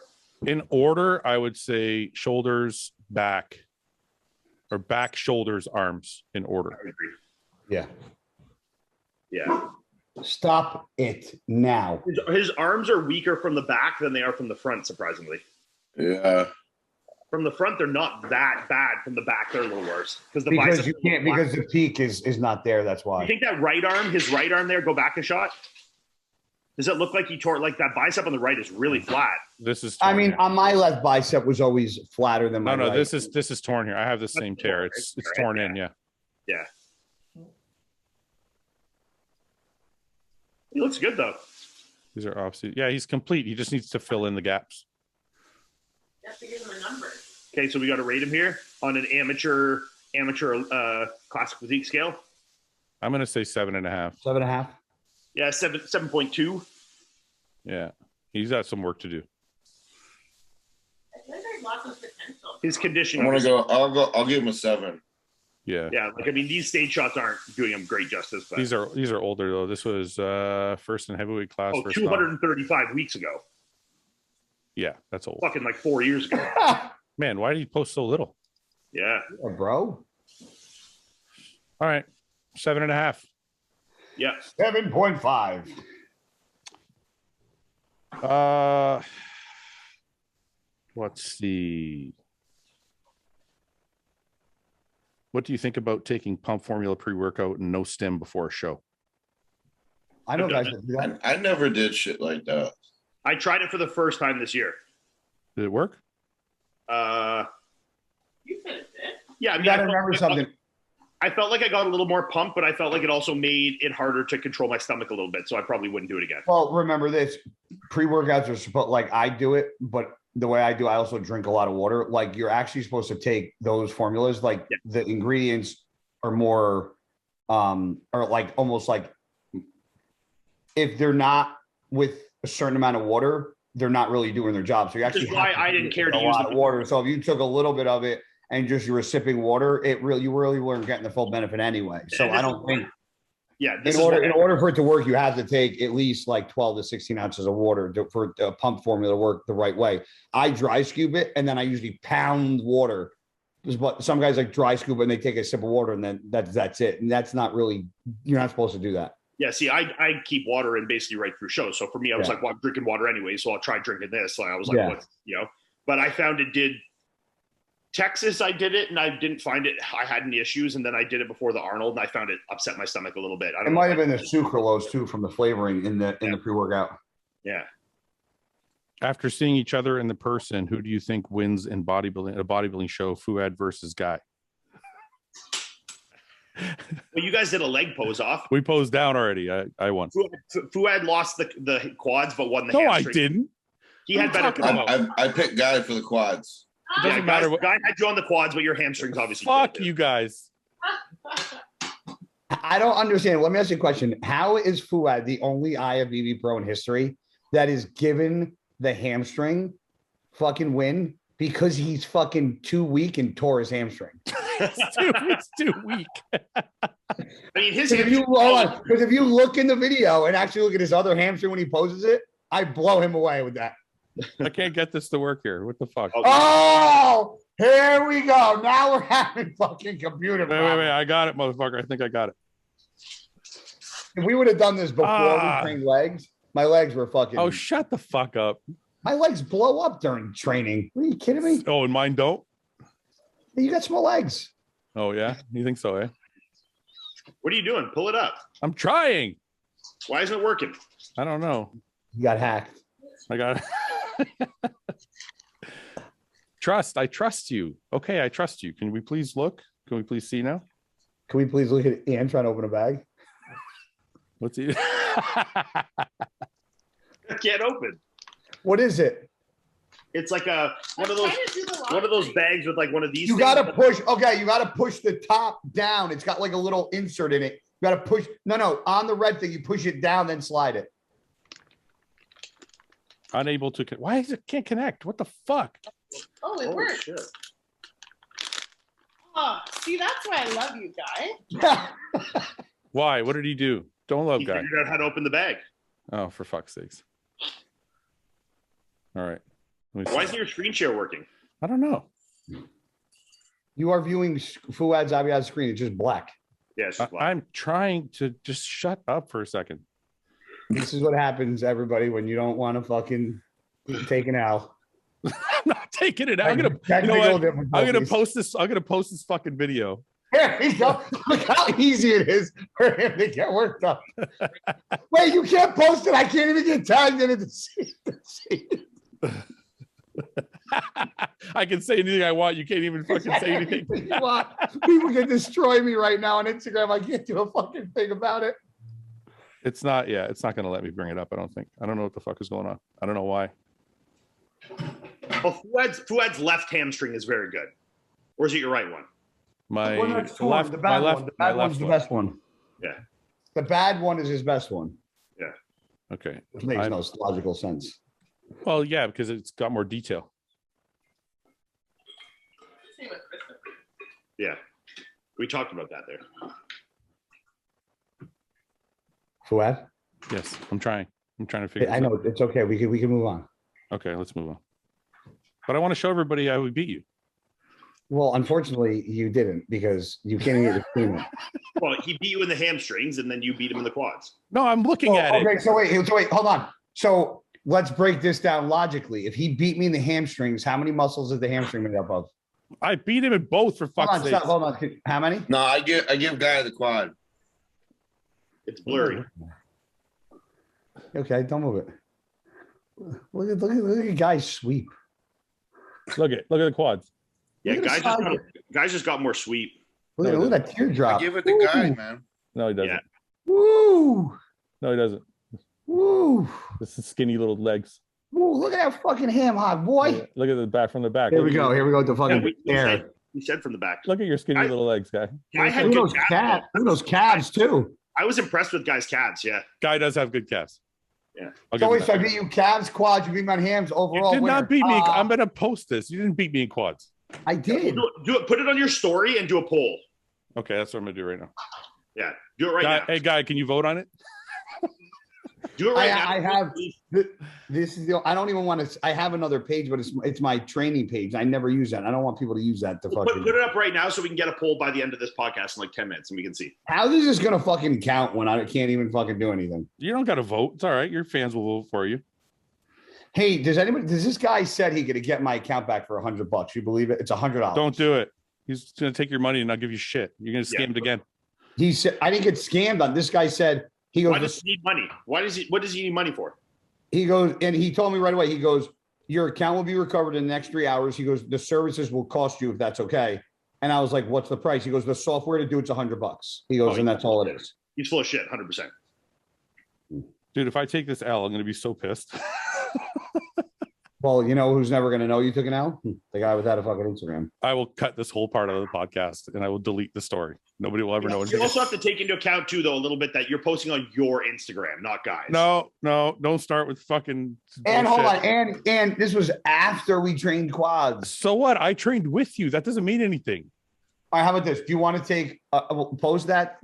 In order, I would say shoulders, back, or back, shoulders, arms in order. I agree. Yeah. Yeah, Stop it now. his arms are weaker from the back than they are from the front. Surprisingly, Yeah. from the front, they're not that bad. From the back, they're a little worse because the Because biceps you are a little can't, flat. because the peak is not there. That's You why. think that right arm, his right arm there, go back a shot? Does it look like he tore like that bicep on the right is really flat? This is. I torn mean, here. on my left bicep was always flatter than my no. right. This is torn here. I have the same tear. torn, It's right? torn in. Yeah. Yeah. He looks good though. These are obviously. Yeah, he's complete. He just needs to fill in the gaps. You have to give him a number. Okay, so we got to rate him here on an amateur classic physique scale. I'm going to say 7.5. 7.5. Yeah, 7.2. Yeah, he's got some work to do. I feel like there's lots of potential. His I'm conditioning. gonna go. I'll give him a 7. Yeah. Yeah, like I mean, these stage shots aren't doing him great justice. But These are older though. This was first in heavyweight class. oh, versus 235 weeks ago, Yeah, that's old. fucking like 4 years ago. Man, why did he post so little? Yeah, Bro. All right, 7.5. yeah. 7.5. Let's see. What do you think about taking pump formula pre-workout and no stim before a show? I know guys that do that. I never did shit like that. I tried it for the first time this year. Did it work? You finished it. Yeah, I You mean, got to I felt- remember something. I felt like I got a little more pumped, but I felt like it also made it harder to control my stomach a little bit. So I probably wouldn't do it again. Well, remember this: pre-workouts are supposed, like I do it, but the way I do, I also drink a lot of water. Like you're actually supposed to take those formulas. Like Yeah. the ingredients are more, or like almost like if they're not with a certain amount of water, they're not really doing their job. So you Which is actually why have to I do didn't care to a use lot them. of water. So if you took a little bit of it and just you were sipping water, you really weren't getting the full benefit anyway. So And I this don't is- think. Yeah, In this order, is in what, order for it to work, you have to take at least like 12 to 16 ounces of water for the pump formula to work the right way. I dry scoop it and then I usually pound water. But some guys like dry scoop it and they take a sip of water and then that's it. And that's not really, you're not supposed to do that. yeah. See, I keep water in basically right through shows. So for me, I was Yeah. like, well, I'm drinking water anyway, so I'll try drinking this. So I was like, Yeah. what, you know? But I found it did. Texas, I did it and I didn't find it. I had any issues, and then I did it before the Arnold, and I found it upset my stomach a little bit. I It don't might know. have been the sucralose too from the flavoring in the pre-workout. Yeah. After seeing each other in the person, who do you think wins in bodybuilding? A bodybuilding show, Fouad versus Guy. Well, you guys did a leg pose off. We posed down already. I won. Fouad lost the quads, but won the No, I hamstring. didn't. He had better. I picked Guy for the quads. It doesn't matter what. Guy had you on the quads, but your hamstrings obviously. Fuck you guys. I don't understand. Let me ask you a question. How is Fouad the only IFBB pro in history that is given the hamstring fucking win because he's fucking too weak and tore his hamstring? It's too weak. I mean, his Because if you look in the video and actually look at his other hamstring when he poses it, I blow him away with that. I can't get this to work here. What the fuck? Oh, here we go. Now we're having fucking computer. Wait. I got it, motherfucker. I think I got it. If we would have done this before we trained legs, my legs were fucking. Oh, shut the fuck up. My legs blow up during training. Are you kidding me? Oh, and mine don't? You got small legs. Oh, yeah? You think so, eh? What are you doing? Pull it up. I'm trying. Why isn't it working? I don't know. You got hacked. I got Trust. I trust you. Okay, I trust you. Can we please look? Can we please see now? Can we please look at Ian trying to open a bag? What's he? I can't open. What is it? It's like one of those bags with like one of these. You got to push. Okay, you got to push the top down. It's got like a little insert in it. You got to push. No, on the red thing, you push it down, then slide it. Unable to. Why is it can't connect? What the fuck? Oh, it worked. Shit. Oh, see, that's why I love you, Guy. Why? What did he do? Don't love He guy. figured out how to open the bag. Oh, for fuck's sakes. All right. Why isn't your screen share working? I don't know. You are viewing Fouad Abiad's screen. It's just black. Yes. I'm trying to just shut up for a second. This is what happens, everybody, when you don't want to fucking take an L. I'm not taking it out. I'm gonna post this. I'm gonna post this fucking video. There you go. Look how easy it is for him to get worked up. Wait, you can't post it. I can't even get tagged in it to see it. I can say anything I want. You can't even fucking say anything. People can destroy me right now on Instagram. I can't do a fucking thing about it. It's not. Yeah, it's not gonna let me bring it up. I don't think. I don't know what the fuck is going on. I don't know why. Well, Fouad's left hamstring is very good. Or is it your right one? My left, the bad one. The bad one's the best one. Yeah. The bad one is his best one. Yeah. Okay. Which makes no logical sense. Well, yeah, because it's got more detail. Yeah. We talked about that there. Fouad? Yes, I'm trying. I'm trying to figure. I know it's okay. We can move on. Okay, let's move on. But I want to show everybody how we beat you. Well, unfortunately, you didn't because you can't even get the screen in. Well, he beat you in the hamstrings, and then you beat him in the quads. No, I'm looking at it. Okay, so wait, hold on. So let's break this down logically. If he beat me in the hamstrings, how many muscles is the hamstring made up of? I beat him in both for fuck's sake. Hold on. How many? No, I give Guy the quad. It's blurry. Okay, don't move it. Look at Guy's sweep. Look at the quads. Yeah, guys just got more sweep. Look at that teardrop. I give it to Guy, man. No, he doesn't. Yeah. Woo! No, he doesn't. Woo! This is skinny little legs. Woo! Look at that fucking ham hog, boy. Look at the back from the back. Here we go. Here we go. The fucking air. You said from the back. Look at your skinny little legs, guy. I had Look at good those calves. calves. Look at those calves too. I was impressed with Guy's calves. Yeah. Guy does have good calves. Yeah. So wait, so I beat you calves, quads, you beat me on hams overall. You did winner. not beat me. I'm gonna post this. You didn't beat me in quads. I did. Do it. Put it on your story and do a poll. Okay, that's what I'm gonna do right now. Yeah. Do it right Guy, now. hey, Guy, can you vote on it? Do it right now. I have. This is the. I don't even want to. I have another page, but it's my training page. I never use that. I don't want people to use that to fucking. Put it up right now so we can get a poll by the end of this podcast in like 10 minutes and we can see. How is this gonna fucking count when I can't even fucking do anything? You don't got to vote. It's all right. Your fans will vote for you. Hey, does this guy said he could get my account back for $100? You believe it? It's $100. Don't do it. He's gonna take your money and not give you shit. You're gonna scam it again. He said I didn't get scammed on. This guy said he goes. Why does he need money? What does he need money for? He goes, and he told me right away. He goes, your account will be recovered in the next 3 hours. He goes, the services will cost you if that's okay. And I was like, what's the price? He goes, the software to do it's $100. He goes, and that's all it is. He's full of shit, 100%. Dude, if I take this L, I'm gonna be so pissed. Well, you know who's never going to know you took an L? The guy without a fucking Instagram. I will cut this whole part of the podcast and I will delete the story. Nobody will ever know. You also have to take into account too, though, a little bit that you're posting on your Instagram, not guys. No, don't start with fucking. And hold bullshit. on, and this was after we trained quads. So what? I trained with you. That doesn't mean anything. All right, how about this? Do you want to take post that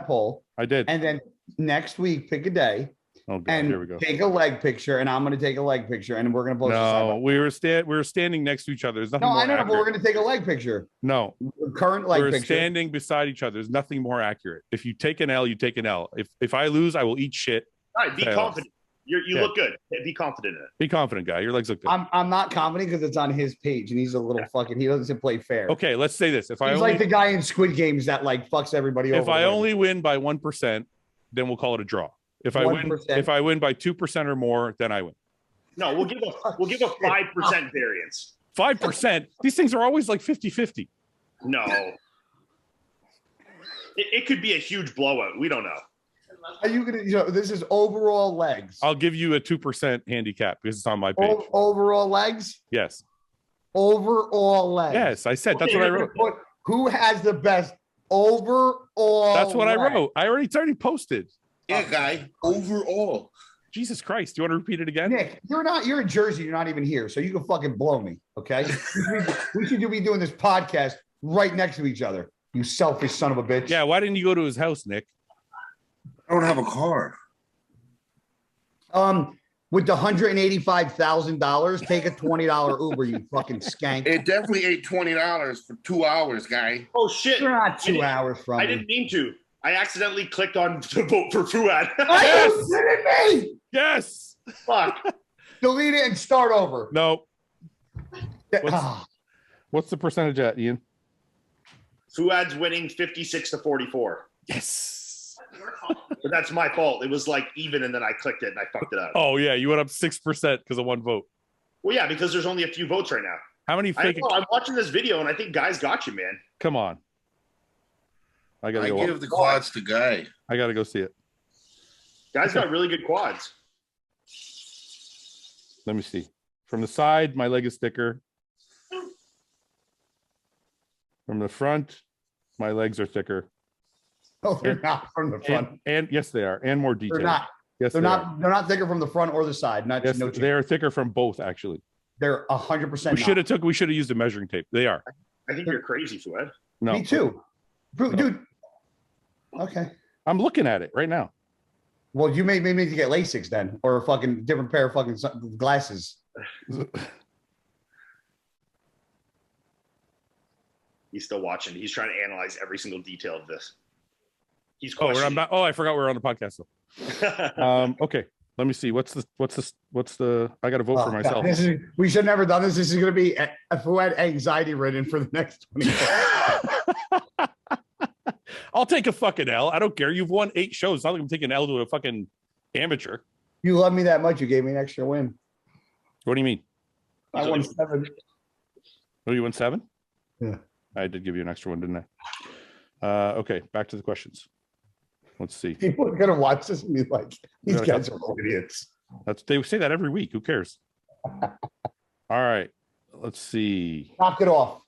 poll? I did. And then next week, pick a day. Oh God, And here we go. take a leg picture, and I'm going to take a leg picture, and we're going to post. No, we were standing next to each other. There's nothing. No, more I know, but accurate. we're going to take a leg picture. No, Current leg we're picture. standing beside each other. There's nothing more accurate. If you take an L, you take an L. If I lose, I will eat shit. All right, be confident. You look good. Be confident in it. Be confident, guy. Your legs look good. I'm not confident because it's on his page, and he's a little fucking. He doesn't play fair. Okay, let's say this. If He's I only, like the guy in Squid Games that like fucks everybody over. if I only win by 1%, then we'll call it a draw. If I win, 1%. if I win by 2% or more, then I win. No, we'll give a 5% variance. 5%. These things are always like 50-50. No, it could be a huge blowout. We don't know. Are you gonna? You know, this is overall legs. I'll give you a 2% handicap because it's on my page. Overall legs. Yes. Overall legs. Yes, I said that's what I wrote. Who has the best overall? That's what I leg? wrote. It's already posted. Yeah, guy. Overall. Jesus Christ. Do you want to repeat it again? Nick, you're in Jersey. You're not even here, so you can fucking blow me. Okay. we should be doing this podcast right next to each other. You selfish son of a bitch. Yeah. Why didn't you go to his house, Nick? I don't have a car. With the $185,000, take a $20 Uber. You fucking skank. It definitely ate $20 for 2 hours, guy. Oh shit! You're not 2 hours from. I didn't mean to. I accidentally clicked on to vote for Fouad. Are you kidding me? Yes. Fuck. Delete it and start over. No. What's- Ah, What's the percentage at, Ian? Fouad's winning 56-44. Yes. But that's my fault. It was like even, and then I clicked it and I fucked it up. Oh yeah, you went up 6% because of one vote. Well, yeah, because there's only a few votes right now. How many I fake? know, I'm watching this video and I think guys got you, man. Come on. I gotta I go. give the quads to Guy. I gotta go see it. Guys got really good quads. Let me see. From the side, my leg is thicker. From the front, my legs are thicker. no, they're not from the front. And yes, they are, and more detailed. They're not. Yes, They're they not. are. They're not thicker from the front or the side. Not Yes, no. they are thicker from both. Actually, They're 100%. we should have used a measuring tape. They are. I think you're crazy, Fouad. No, Me too, dude. Okay. I'm looking at it right now. Well, you may need to get LASIK then, or a fucking different pair of fucking glasses. He's still watching. He's trying to analyze every single detail of this. He's Oh, questioning. I forgot we're on the podcast though. Okay, let me see. What's the? I got to vote for myself. We should have never done this. This is going to be a Fouad anxiety ridden for the next 20 I'll take a fucking L. I don't care. You've won 8 shows. It's not like I'm taking an L to a fucking amateur. You love me that much. You gave me an extra win. What do you mean? I won 7. Oh, you won 7? Yeah. I did give you an extra one, didn't I? Okay, back to the questions. Let's see. People are going to watch this and be like, these guys are idiots. They say that every week. Who cares? All right. Let's see. Knock it off.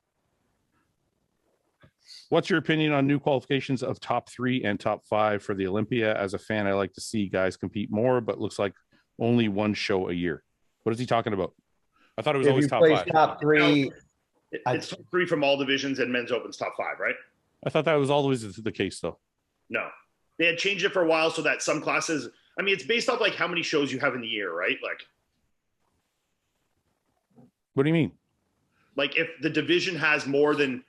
What's your opinion on new qualifications of top 3 and top 5 for the Olympia? As a fan, I like to see guys compete more, but looks like only one show a year. What is he talking about? I thought it was always top 5. Top 3. It's top 3 from all divisions and men's open's top 5, right? I thought that was always the case, though. No. They had changed it for a while so that some classes, I mean, it's based off like how many shows you have in the year, right? What do you mean? Like if the division has more than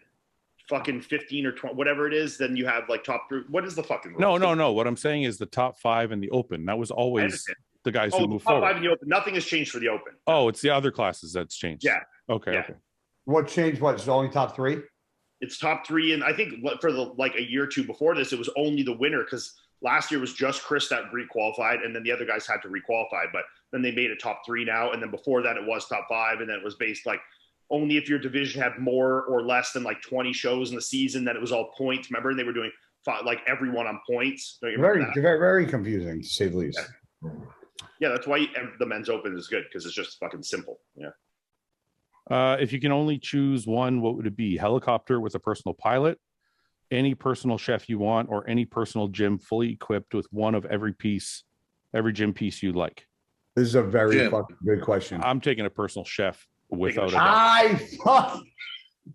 fucking 15 or 20, whatever it is, then you have like top 3. What is the fucking rule? No. What I'm saying is the top 5 in the open. That was always the guys who move top forward. 5 in the open. Nothing has changed for the open. Oh, it's the other classes that's changed. Yeah. Okay. Yeah. Okay. What changed? What? It's only top 3? It's top 3. And I think for like a year or two before this, it was only the winner because last year was just Chris that re-qualified and then the other guys had to re-qualify. But then they made it top 3 now. And then before that, it was top 5. And then it was based like only if your division had more or less than like 20 shows in the season, then it was all points. Remember? And they were doing like everyone on points. Very, very, very confusing to say the least. Yeah, that's why the men's open is good, because it's just fucking simple. Yeah. If you can only choose one, what would it be? Helicopter with a personal pilot, any personal chef you want, or any personal gym fully equipped with one of every gym piece you like? This is a very fucking good question. I'm taking a personal chef without a doubt.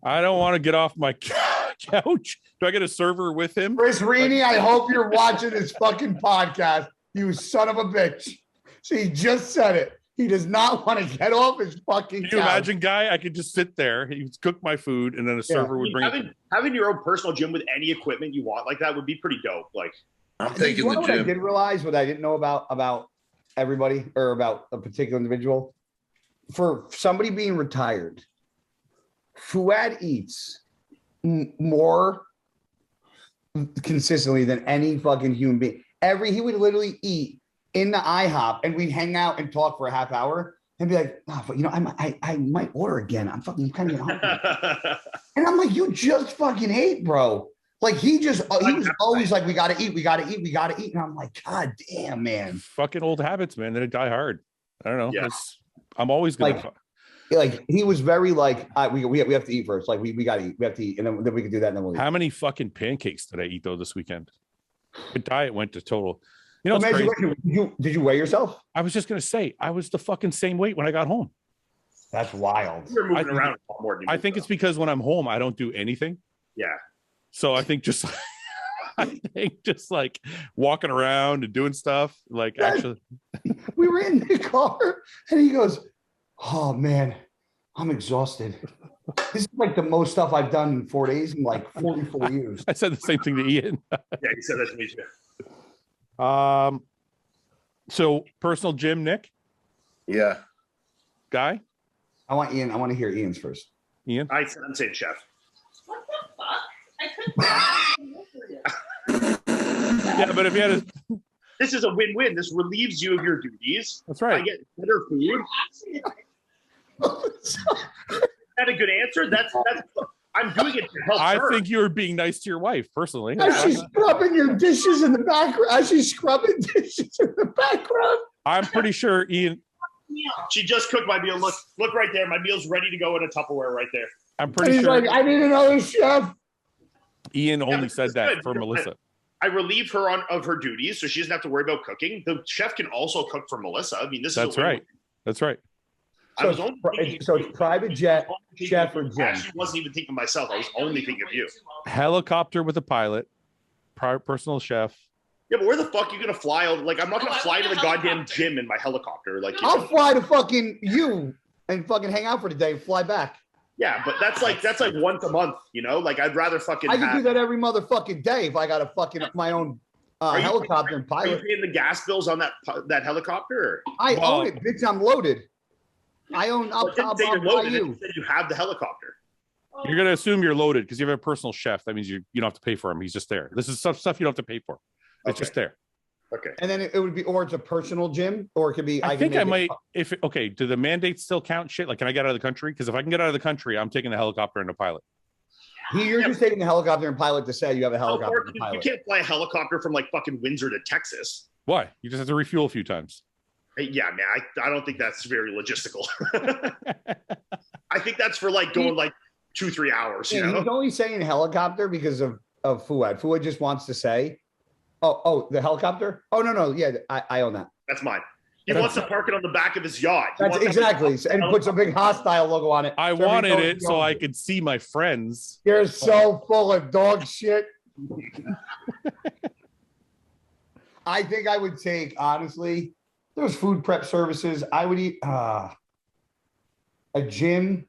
I don't want to get off my couch. Do I get a server with him? Chris Rini, I hope you're watching this fucking podcast. You son of a bitch. So he just said it. He does not want to get off his fucking couch. Can you imagine, Guy? I could just sit there. He would cook my food, and then a server would bring it. Having your own personal gym with any equipment you want like that would be pretty dope. Like, I'm thinking the what gym. I did realize, what I didn't know about everybody or about a particular individual, for somebody being retired, Fouad eats more consistently than any fucking human being. He would literally eat in the IHOP, and we'd hang out and talk for a half hour and be like, oh, but I might order again. I'm fucking kind of hungry. And I'm like, you just fucking ate, bro. Like he was always like, we got to eat. And I'm like, God damn, man. Fucking old habits, man. That die hard. I don't know. Yeah. I'm always going to. Like he was very like, we have to eat first. Like we got to eat. We have to eat. And then we can do that. And then we'll eat. How many fucking pancakes did I eat though this weekend? My diet went to total. You know, it's crazy. Did you weigh yourself? I was just going to say, I was the fucking same weight when I got home. That's wild. You're moving around a lot more than you I move think around. it's because when I'm home, I don't do anything. Yeah. So I think just like walking around and doing stuff, like actually. We were in the car and he goes, oh man, I'm exhausted. This is like the most stuff I've done in 4 days in like 44 years. I said the same thing to Ian. Yeah, he said that to me too. So personal gym, Nick? Yeah. Guy? I want to hear Ian's first. Ian? I'm saying chef. What the fuck? I couldn't. Yeah, but if you had This is a win-win. This relieves you of your duties. That's right. I get better food. Is that a good answer? That's I'm doing it to help her. I think you were being nice to your wife, personally. As she's scrubbing your dishes in the background. As she's scrubbing dishes in the background. I'm pretty sure Ian. She just cooked my meal. Look right there. My meal's ready to go in a Tupperware right there. I'm pretty sure. Like, I need another chef. Ian only said that good. for Melissa. I relieve her of her duties, so she doesn't have to worry about cooking. The chef can also cook for Melissa. I mean, That's right. That's right. So it's private jet, chef, or gym. I actually wasn't even thinking of myself. I was only thinking of you. Helicopter with a pilot, personal chef. Yeah, but where the fuck are you gonna fly? Like, I'm not gonna fly to the goddamn gym in my helicopter. Like, I'll fly to fucking you and fucking hang out for the day and fly back. Yeah, but that's like once a month, you know? Like, I'd rather fucking. I could do that every motherfucking day if I got a fucking my own helicopter and pilot. Are you paying the gas bills on that helicopter? I own it, bitch. I'm loaded. I'll buy you. You have the helicopter. You're gonna assume you're loaded because you have a personal chef. That means you don't have to pay for him. He's just there. This is stuff you don't have to pay for. It's just there. Okay. And then it would be, or it's a personal gym, or it could be. I think I might. Do the mandates still count shit? Like, can I get out of the country? Because if I can get out of the country, I'm taking the helicopter and the pilot. You're just taking the helicopter and pilot to say you have a helicopter and pilot. You can't fly a helicopter from like fucking Windsor to Texas. Why? You just have to refuel a few times. Yeah, man. I don't think that's very logistical. I think that's for like going like 2-3 hours. You know, he's only saying helicopter because of Fouad. Fouad just wants to say, "Oh, the helicopter." Oh no, yeah, I own that. That's mine. He wants to park it on the back of his yacht. That's exactly, and puts a big hostile logo on it. I wanted it so I could see my friends. You're so full of dog shit. I think I would take, honestly, there's food prep services. I would eat a gym.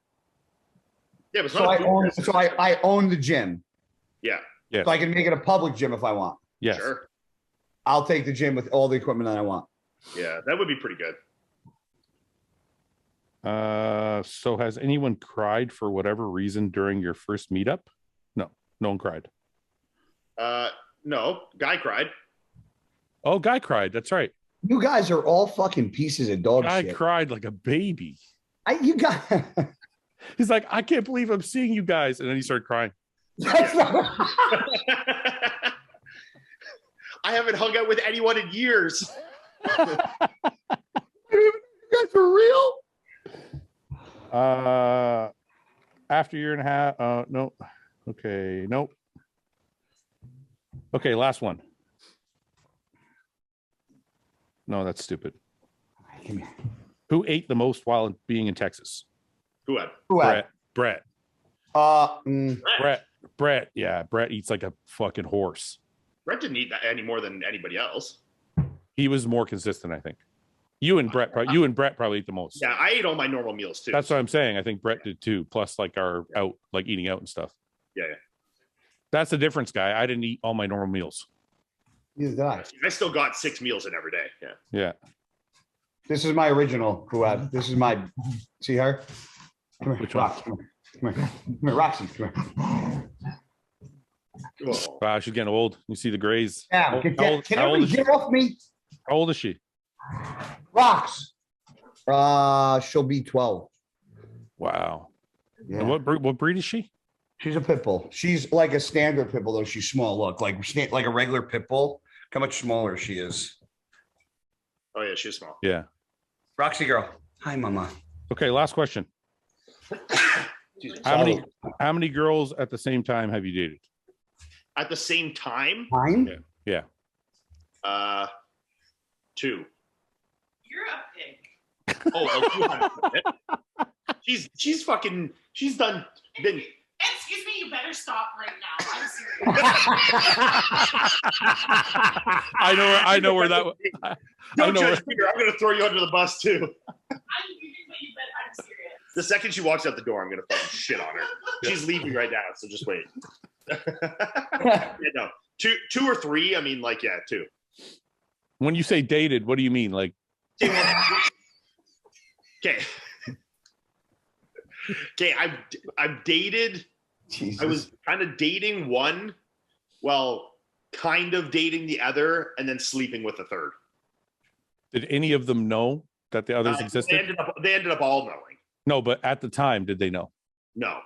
Yeah, but I own the gym. Yeah. Yeah. So I can make it a public gym if I want. Yes. Sure. I'll take the gym with all the equipment that I want. Yeah, that would be pretty good. So has anyone cried for whatever reason during your first meetup? No one cried. No, Guy cried. Oh, Guy cried. That's right. You guys are all fucking pieces of dog shit. Guy cried like a baby. He's like, I can't believe I'm seeing you guys. And then he started crying. I haven't hung out with anyone in years. For real? After a year and a half. No. Okay. Nope. Okay. Last one. No, that's stupid. Who ate the most while being in Texas? Fouad. Brett. Brett. Brett. Yeah. Brett eats like a fucking horse. Brett didn't eat that any more than anybody else. He was more consistent, I think. You and Brett probably eat the most. Yeah, I ate all my normal meals too. That's what I'm saying. I think Brett did too. Plus, like our out, like eating out and stuff. Yeah. That's the difference, guy. I didn't eat all my normal meals. Neither did I. I still got 6 meals in every day. Yeah. Yeah. This is my original Fouad. This is my. See her? Come here. Which one? Rox, come here. Come here, Roxy. Come here. Oh. Wow, she's getting old. You see the grays. Yeah, can How everybody old is get off me? How old is she? Rox. She'll be 12. Wow. Yeah. And what breed is she? She's a pit bull. She's like a standard pit bull, though. She's small. Look, like a regular pit bull. Look how much smaller she is. Oh yeah, she's small. Yeah. Roxy girl. Hi, mama. Okay, last question. How many girls at the same time have you dated? At the same time? Time? Yeah. 2. You're a pig. She's fucking. She's done. Been. Excuse me, you better stop right now. I'm serious. I know where that. Don't judge me. I'm going to throw you under the bus too. I'm leaving, but I'm serious. The second she walks out the door, I'm going to fucking shit on her. She's leaving right now, so just wait. Yeah, no, two or three. I mean, like, yeah, 2. When you say dated, what do you mean? Like, okay. Okay, I've dated. Jesus. I was kind of dating one, well, kind of dating the other, and then sleeping with the third. did any of them know that the others existed? They ended up all knowing. No, but at the time, did they know? No.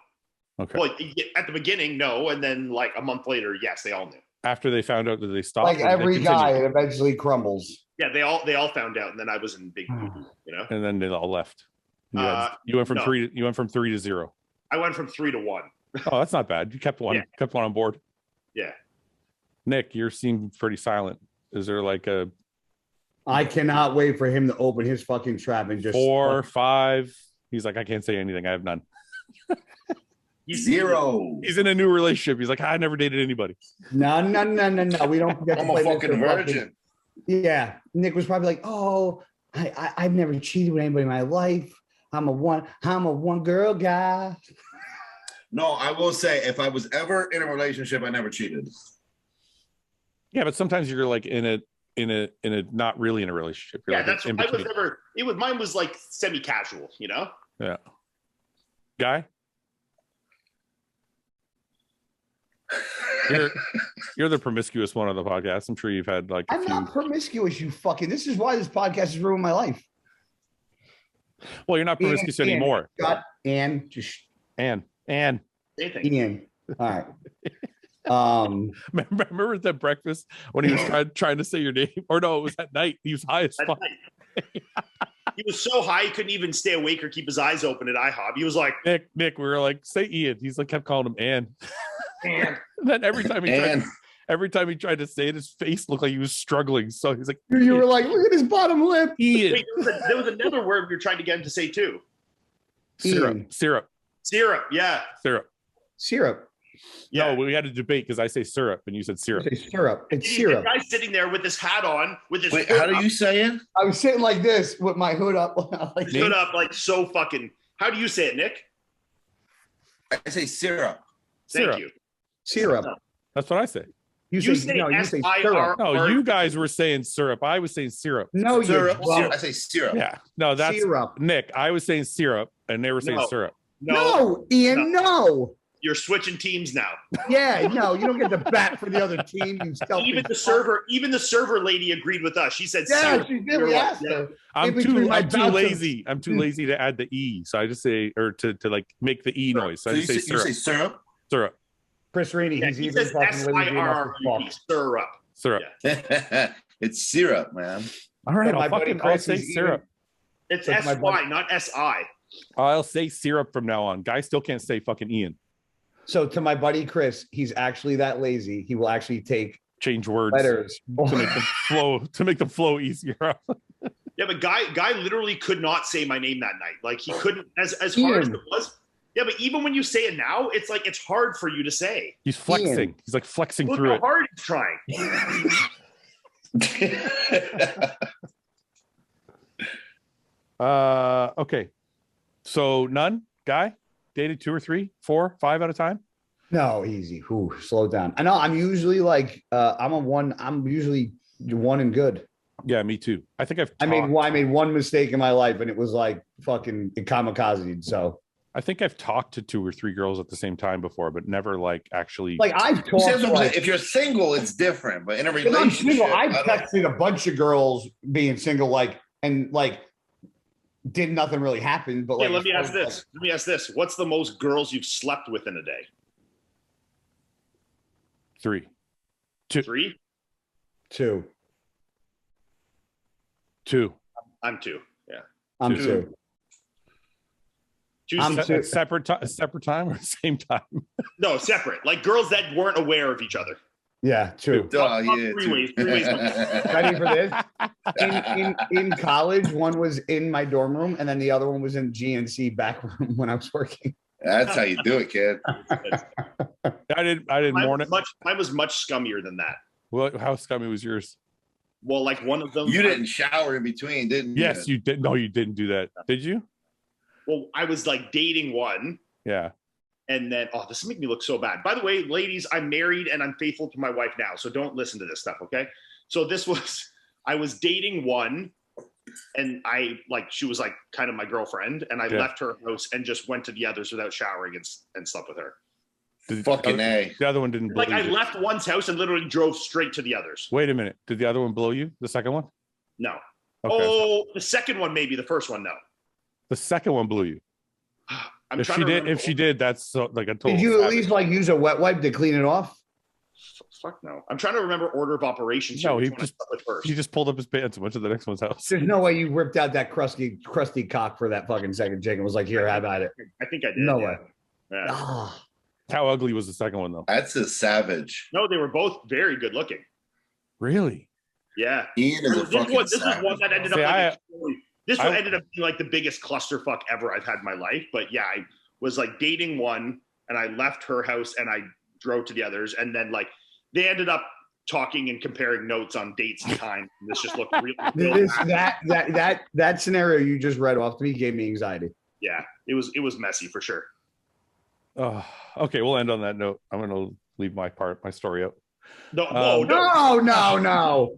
Okay. Well, at the beginning, no, and then like a month later, yes, they all knew. After they found out that they stopped, Like or did they every continue? guy, it eventually crumbles. Yeah, they all found out, and then I was in big, you know. And then they all left. You went from no. 3. You went from 3 to 0. I went from 3 to 1. Oh, that's not bad. You kept one. Yeah. Kept one on board. Yeah. Nick, you seem pretty silent. Is there like a I cannot wait for him to open his fucking trap and just 4, 5? He's like, I can't say anything. I have none. He's 0. He's in a new relationship. He's like, I never dated anybody. No. We don't forget I'm to a play fucking Mr. virgin. Yeah. Nick was probably like, oh, I've never cheated with anybody in my life. I'm a one girl guy. No, I will say, if I was ever in a relationship, I never cheated. Yeah, but sometimes you're like in a not really in a relationship. You're yeah, like that's in I was between. never. Mine was like semi-casual, you know. Yeah. Guy? You're the promiscuous one on the podcast. I'm sure you've had like a I'm few. not promiscuous, you fucking. This is why this podcast has ruined my life. Well, you're not promiscuous anymore. And just Ann. Same thing. Ian. All right. Remember at that breakfast when he was trying to say your name? Or no, it was at night. He was high as fuck. He was so high he couldn't even stay awake or keep his eyes open at IHOP. He was like, Nick, we were like, say Ian. He's like kept calling him Ann. man. And then every time he tried to say it, his face looked like he was struggling. So he's like, You were like, look at his bottom lip. Ian. Wait, there was another word we were trying to get him to say too. Syrup. Syrup. Yeah. Syrup. No, we had a debate because I say syrup and you said syrup. Say syrup. It's The syrup. guy's sitting there with his hat on, with his Wait, hood how do up, you say it? I was sitting like this with my hood up. Like, hood up, like so fucking. How do you say it, Nick? I say syrup. Thank Syrup. you. syrup. That's what I say. You You say say syrup. No, you guys were saying syrup. I was saying syrup. No, you Syrup. drunk. I say syrup. Yeah. No, that's Syrup. Nick. I was saying syrup and they were saying No. syrup. No, Ian, no. You're switching teams now. Yeah, no, you don't get the bat for the other team. You selfish Even the fuck. server lady agreed with us. She said, Yeah, syrup. she did. You're We like, asked yeah. her. I'm In between my too bouts of- lazy. I'm too lazy to add the E. So I just say, or to like make the E noise. So So I you just say say syrup. syrup? Syrup. Chris Rainey, Yeah, he's he even says fucking lazy enough to SIRUP. fuck. Syrup. Syrup. Yeah. It's syrup, man. All right, Yeah, my I'll buddy I'll Chris say is syrup. It's So to my S-Y, buddy- not S-I. I'll say syrup from now on. Guy still can't say fucking Ian. So to my buddy Chris, he's actually that lazy. He will actually take Change words letters. to make them flow easier. Yeah, but Guy literally could not say my name that night. Like he couldn't, as hard as Ian. it was. Yeah, but even when you say it now, it's like it's hard for you to say. He's flexing. Ian. He's like flexing Look through how it. hard he's trying. Okay. So none, Guy? Dated 2 or 3, 4, 5 at a time? No, easy. Ooh, slow down. I know I'm usually like I'm usually one and good. Yeah, me too. I think I made one mistake in my life and it was like fucking kamikaze. So I think I've talked to 2 or 3 girls at the same time before, but never like actually. like I've talked to, like, if you're single, it's different, but in a if I'm relationship, single, I've texted a bunch of girls being single, like, and like did nothing really happen. But Yeah, like, let me ask this. What's the most girls you've slept with in a day? 3, 2, 3? 2. 2. I'm 2. Yeah. I'm 2. 2. Two I'm se- two. Separate time or same time? No, separate. Like girls that weren't aware of each other. Yeah, 2. Duh, Not yeah, three too. ways, three ways. Ready for this? In college, one was in my dorm room, and then the other one was in GNC back room when I was working. That's how you do it, kid. I did more. Mine was much scummier than that. Well, how scummy was yours? Well, like one of them. You didn't shower in between, didn't you? Yes, you did. No, you didn't do that. Did you? Well, I was like dating one, Yeah. and then this will make me look so bad. By the way, ladies, I'm married and I'm faithful to my wife now, so don't listen to this stuff, okay? So I was dating one, and she was like kind of my girlfriend, and I left her house and just went to the others without showering and slept with her. Fucking A. The other one didn't blow Like I you. left one's house and literally drove straight to the others. Wait a minute. Did the other one blow you? The second one? No. Okay. Oh, the second one maybe. The first one, no. The second one blew you. I'm If trying she to did, remember. if she did, that's so, like a total. Did you at savage. least like use a wet wipe to clean it off? Fuck no. I'm trying to remember order of operations. No, here, he which one I just- slept with first. He just pulled up his pants and went to the next one's house. There's no way you ripped out that crusty cock for that fucking second chick and was like, "Here, have at it." I think I did. No yeah. way. Yeah. Ah. How ugly was the second one though? That's a savage. No, they were both very good looking. Really? Yeah. Ian is a fucking This was savage. one that ended See, up this one I- ended up being like the biggest clusterfuck ever I've had in my life. But yeah, I was like dating one and I left her house and I drove to the others. And then like they ended up talking and comparing notes on dates and time. And this just looked really That scenario you just read off to me gave me anxiety. yeah, it was messy for sure. Oh, okay. We'll end on that note. I'm going to leave my story out. No, No.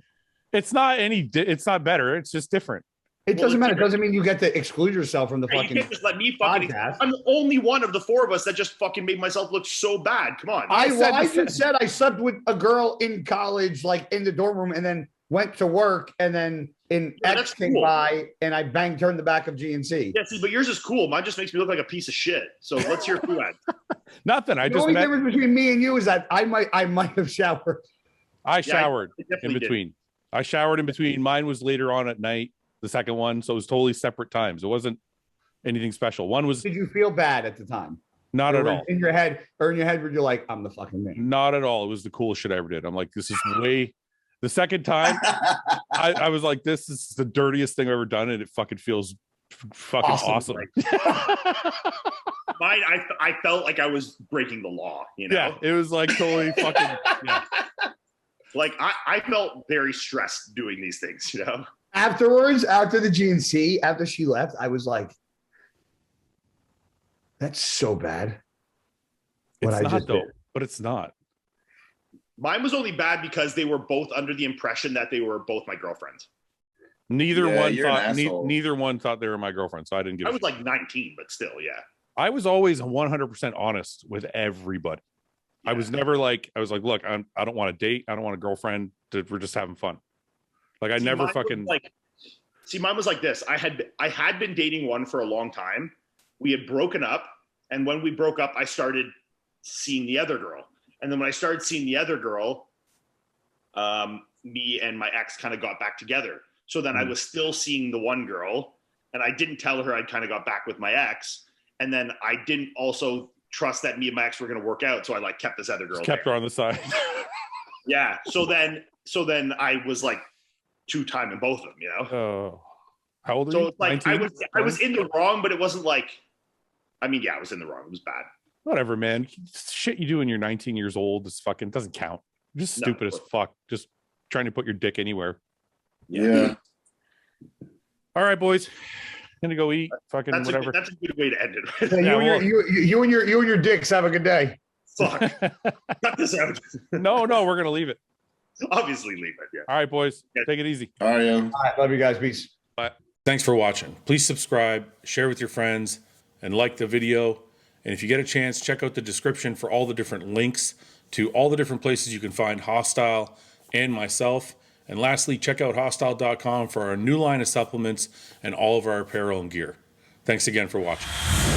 It's not it's not better. It's just different. It doesn't matter. It doesn't mean you get to exclude yourself from the You fucking can't just let me fucking. podcast. I'm the only one of the four of us that just fucking made myself look so bad. Come on. I just said I slept with a girl in college, like in the dorm room, and then went to work, and then that's X came cool. by, and I banged her in the back of GNC. Yeah, see, but yours is cool. Mine just makes me look like a piece of shit. So let's hear Fouad. Nothing. I The just only met. difference between me and you is that I might have showered. I showered I in definitely did. between. I showered in between. Mine was later on at night. The second one, so it was totally separate times. It wasn't anything special. One was Did you feel bad at the time? not at Or all. in your head, where you're like, I'm the fucking man. Not at all. It was the coolest shit I ever did. I'm like, this is way. The second time, I was like, this is the dirtiest thing I've ever done, and it fucking feels fucking awesome. Mine, I felt like I was breaking the law. You know, Yeah, it was like totally fucking. Yeah. like I felt very stressed doing these things. You know. Afterwards, after the GNC, after she left, I was like, that's so bad. What It's I not just though, did. but it's not. Mine was only bad because they were both under the impression that they were both my girlfriends. Neither Yeah, one you're an thought. asshole. Neither one thought they were my girlfriend, so I didn't give. I a was shit. like 19, but still, yeah. I was always 100% honest with everybody. I was never like, I was like, look, I don't want to date. I don't want a girlfriend. We're just having fun. Like I See, never mine was fucking. mine was like this. I had been dating one for a long time. We had broken up, and when we broke up, I started seeing the other girl. And then when I started seeing the other girl, me and my ex kind of got back together. So then I was still seeing the one girl, and I didn't tell her I'd kind of got back with my ex, and then I didn't also trust that me and my ex were going to work out, so I like kept this other girl. Just kept her on the side. Yeah. So then I was like two-timing both of them, you know. Oh, how old are So you? it's like 19? I was in the wrong, but it wasn't like. I mean, yeah, I was in the wrong. It was bad. Whatever, man. Shit you do when you're 19 years old is fucking doesn't count. You're just stupid as fuck. Just trying to put your dick anywhere. Yeah. All right, boys. Gonna go eat. Fucking That's whatever. that's a good way to end it. Right? Yeah, you and your dicks have a good day. Fuck. Cut this out. No, we're gonna leave it. Obviously, leave it. Yeah. All right, boys. Yeah. Take it easy. All right, yeah. All right, love you guys. Peace. Bye. Thanks for watching. Please subscribe, share with your friends, and like the video. And if you get a chance, check out the description for all the different links to all the different places you can find Hostile and myself. And lastly, check out hostile.com for our new line of supplements and all of our apparel and gear. Thanks again for watching.